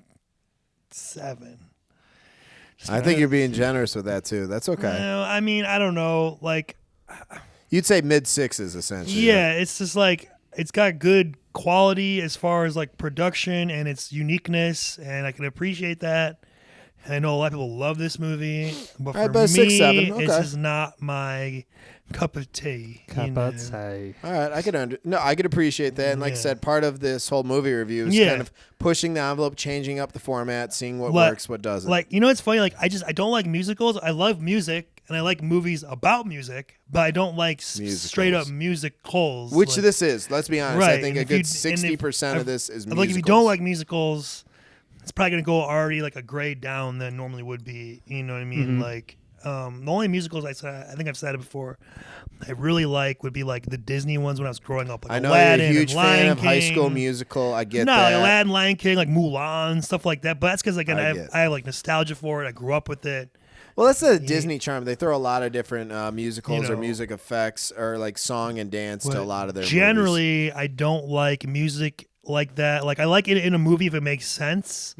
I think you're being generous with that too. That's okay. No, I mean, I don't know. Like, You'd say mid-6s essentially. yeah, it's just like it's got good quality as far as like production and its uniqueness, and I can appreciate that. And I know a lot of people love this movie, but for about me, 6, 7. it's Okay. just not my cup of tea. you know? All right, I could appreciate that, and like I Yeah. said, part of this whole movie review is Yeah. kind of pushing the envelope, changing up the format, seeing what Like- works, what doesn't. Like, you know, it's funny. Like, I don't like musicals. I love music and I like movies about music, but I don't like straight up musicals. Which like, this is. Let's be honest. I Right, think and a if you- good 60% of this is I feel musicals. like if you don't like musicals, it's probably gonna go already like a grade down than normally would be. You know what I mean? Like, the only musicals I think I've said it before, I really like would be like the Disney ones when I was growing up. Like I know Aladdin you're a huge and Lion fan of High King. School Musical. I get No, that. like Aladdin, Lion King, like Mulan, stuff like that. But that's because again, I I have like nostalgia for it. I grew up with it. Well, that's the Disney charm. They throw a lot of different musicals You or know. music effects or like song and dance to a lot of their movies. Generally, I don't like music like that. Like I like it in a movie if it makes sense.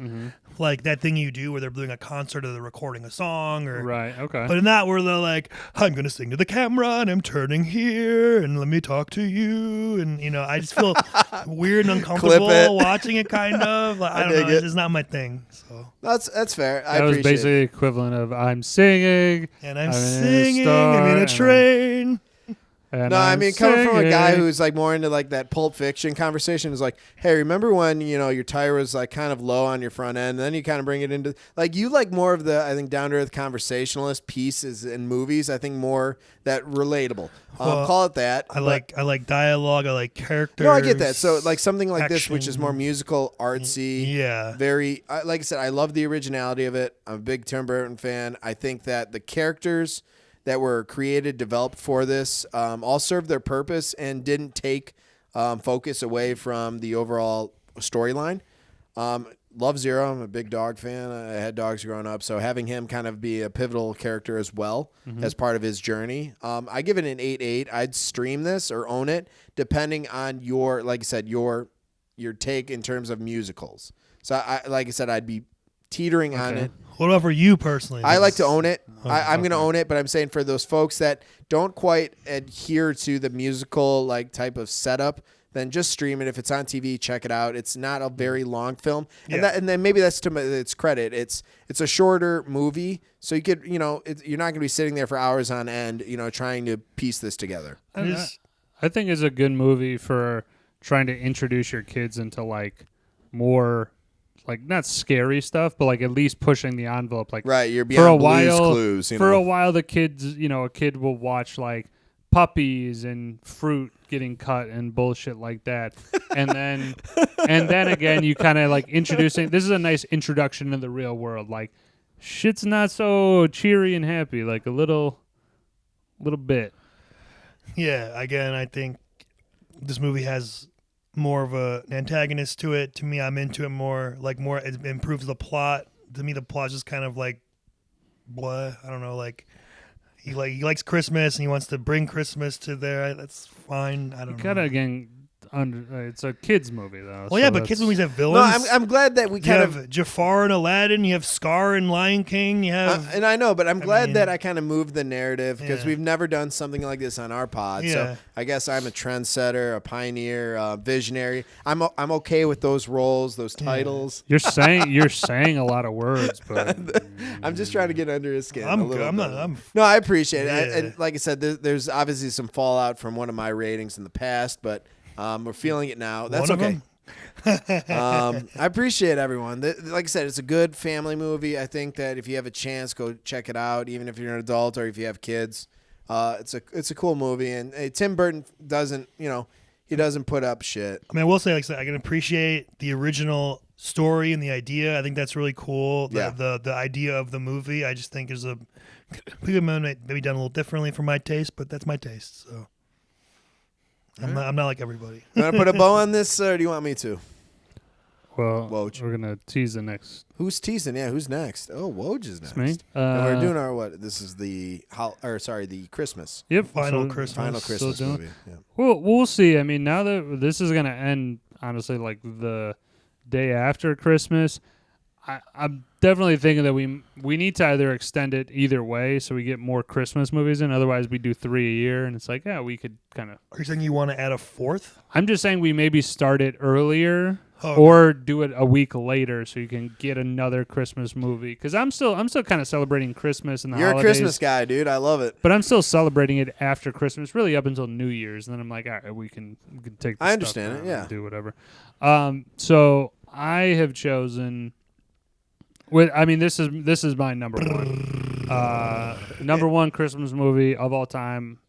Like that thing you do where they're doing a concert or they're recording a song or Right. Okay. But in that where they're like, I'm gonna sing to the camera and I'm turning here and let me talk to you and you know, I just feel weird and uncomfortable it. watching it kind of. Like, I don't dig know, it. it's just not my thing. So That's fair. I that was appreciate basically it. equivalent of I'm singing. and I'm I'm in a singing, star, I'm in a and train. And No, I I'm mean, coming from a guy singing. who's like more into like that Pulp Fiction conversation is like, hey, remember when, you know, your tire was like kind of low on your front end, and then you kind of bring it into like you like more of the, I think, down to earth conversationalist pieces in movies. I think more that relatable. Well, Call it that. I like dialogue, I like characters. No, I get that. So like something like this, which is action. more musical, artsy. Yeah. Very, like I said, I love the originality of it. I'm a big Tim Burton fan. I think that the characters that were created, developed for this, all served their purpose and didn't take focus away from the overall storyline. Love Zero. I'm a big dog fan. I had dogs growing up, so having him kind of be a pivotal character as well as part of his journey. I give it an 8.8. I'd stream this or own it, depending on your, like I said, your take in terms of musicals. So, like I said, I'd be teetering on Okay. it. What about for you personally? I like to own it. Oh, I'm going to okay. own it, but I'm saying for those folks that don't quite adhere to the musical like type of setup, then just stream it. If it's on TV, check it out. It's not a very long film, Yeah. and then maybe that's to its credit. It's a shorter movie, so you could you're not going to be sitting there for hours on end, trying to piece this together. It is- I think it's a good movie for trying to introduce your kids into like more like not scary stuff, but like at least pushing the envelope. Like Right, you're for beyond a Blue's while, Clues. for a while, the kids, a kid will watch like puppies and fruit getting cut and bullshit like that, and then again, you kind of like introducing. This is a nice introduction to the real world. Like shit's not so cheery and happy. Like a little bit. Yeah, again, I think this movie has more of an antagonist to it. To me, I'm into it more. It improves the plot. To me, the plot is just kind of like, blah. I don't know. Like he likes Christmas and he wants to bring Christmas to there. That's fine. I don't know. Kind of again. It's a kids movie though. Well, yeah, so but that's- kids movies have No, villains. I'm glad that we you kind have of. Jafar and Aladdin. You have Scar and Lion King. You have And I know, but I'm glad mean- that I kind of moved the narrative because Yeah. we've never done something like this on our pod. Yeah. So I guess I'm a trendsetter, a pioneer, a visionary. I'm okay with those roles, those titles. You're saying a lot of words, but I'm just trying to get under his skin. I'm a good. little I'm bit. not. I'm No, I appreciate it. Yeah. And like I said, there's obviously some fallout from one of my ratings in the past, but we're feeling it now. That's one of okay. them. I appreciate everyone. Like I said, it's a good family movie. I think that if you have a chance, go check it out. Even if you're an adult or if you have kids, it's a cool movie. And Tim Burton doesn't, he doesn't put up shit. I mean, I will say, like I said, I can appreciate the original story and the idea. I think that's really cool. Yeah. The idea of the movie, I just think is maybe done a little differently for my taste, but that's my taste. So I'm not like everybody. You want to put a bow on this, or do you want me to? Well, Woj. we're gonna tease the next. Who's teasing? Yeah, who's next? Oh, Woj is next. It's me. And we're doing our what? This is the the Christmas. Yep. Final so- Christmas. Final Christmas doing- movie. Yeah. Well, we'll see. I mean, now that this is gonna end, honestly, like the day after Christmas, I'm definitely thinking that we need to either extend it either way, so we get more Christmas movies in. Otherwise, we do 3 a year, and it's like, yeah, we could kind of. Are you saying you want to add a fourth? I'm just saying we maybe start it earlier. Oh, Or do it a week later so you can get another Christmas movie. Because I'm still kind of celebrating Christmas and the You're holidays. a Christmas guy, dude. I love it. But I'm still celebrating it after Christmas, really up until New Year's. And then I'm like, all right, we can take. I understand it, and yeah. do whatever. So I have chosen. This is my number one. Number one Christmas movie of all time,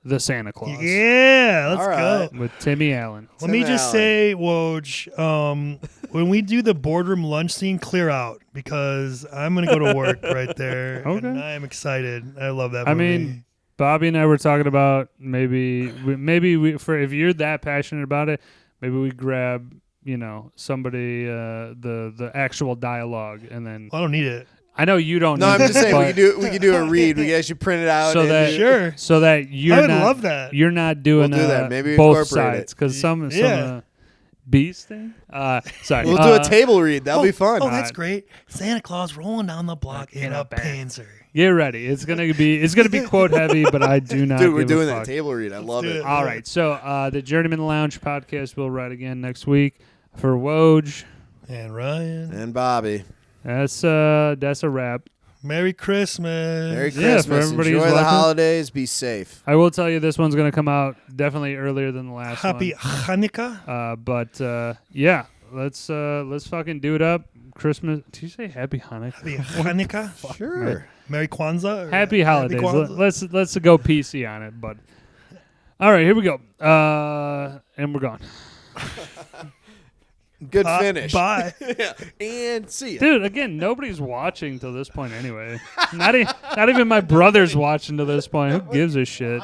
The Santa Claus. Yeah, let's All right. go. With Timmy Allen. Let me Tim just Allen. say, Woj, when we do the boardroom lunch scene, clear out because I'm going to go to work right there. Okay. And I'm excited. I love that I movie. mean, Bobby and I were talking about maybe for if you're that passionate about it, maybe we grab somebody the actual dialogue and then I don't need it. I know you don't. No, need I'm just it, saying but we could do a read. We actually print it out. So and that- Sure. so that you're I would not, love that. You're not doing We'll do that. Maybe both incorporate sides it. because some Yeah. beast thing. Sorry, we'll do a table read. That'll be fun. Oh, that's great. Santa Claus rolling down the block in a band. Panzer. Get ready. It's gonna be quote heavy, but I do not. Dude, we're give doing a that fuck. table read. I love do it. it. All right, so the Journeymen Lounge podcast will write again next week for Woj. And Ryan. And Bobby. That's a wrap. Merry Christmas. Merry Yeah, for Christmas. everybody Enjoy who's the watching. holidays. Be safe. I will tell you this one's gonna come out definitely earlier than the last Happy one. Hanukkah. But yeah, let's fucking do it up. Christmas. Did you say Happy Hanukkah? Happy Hanukkah. Sure. Merry Kwanzaa. or Happy holidays. Kwanzaa? Let's go PC on it, bud. All right, here we go. And we're gone. Good finish. Bye. Yeah. And see ya. Dude, again, nobody's watching till this point anyway. Not even my brother's watching to this point. Who gives a shit?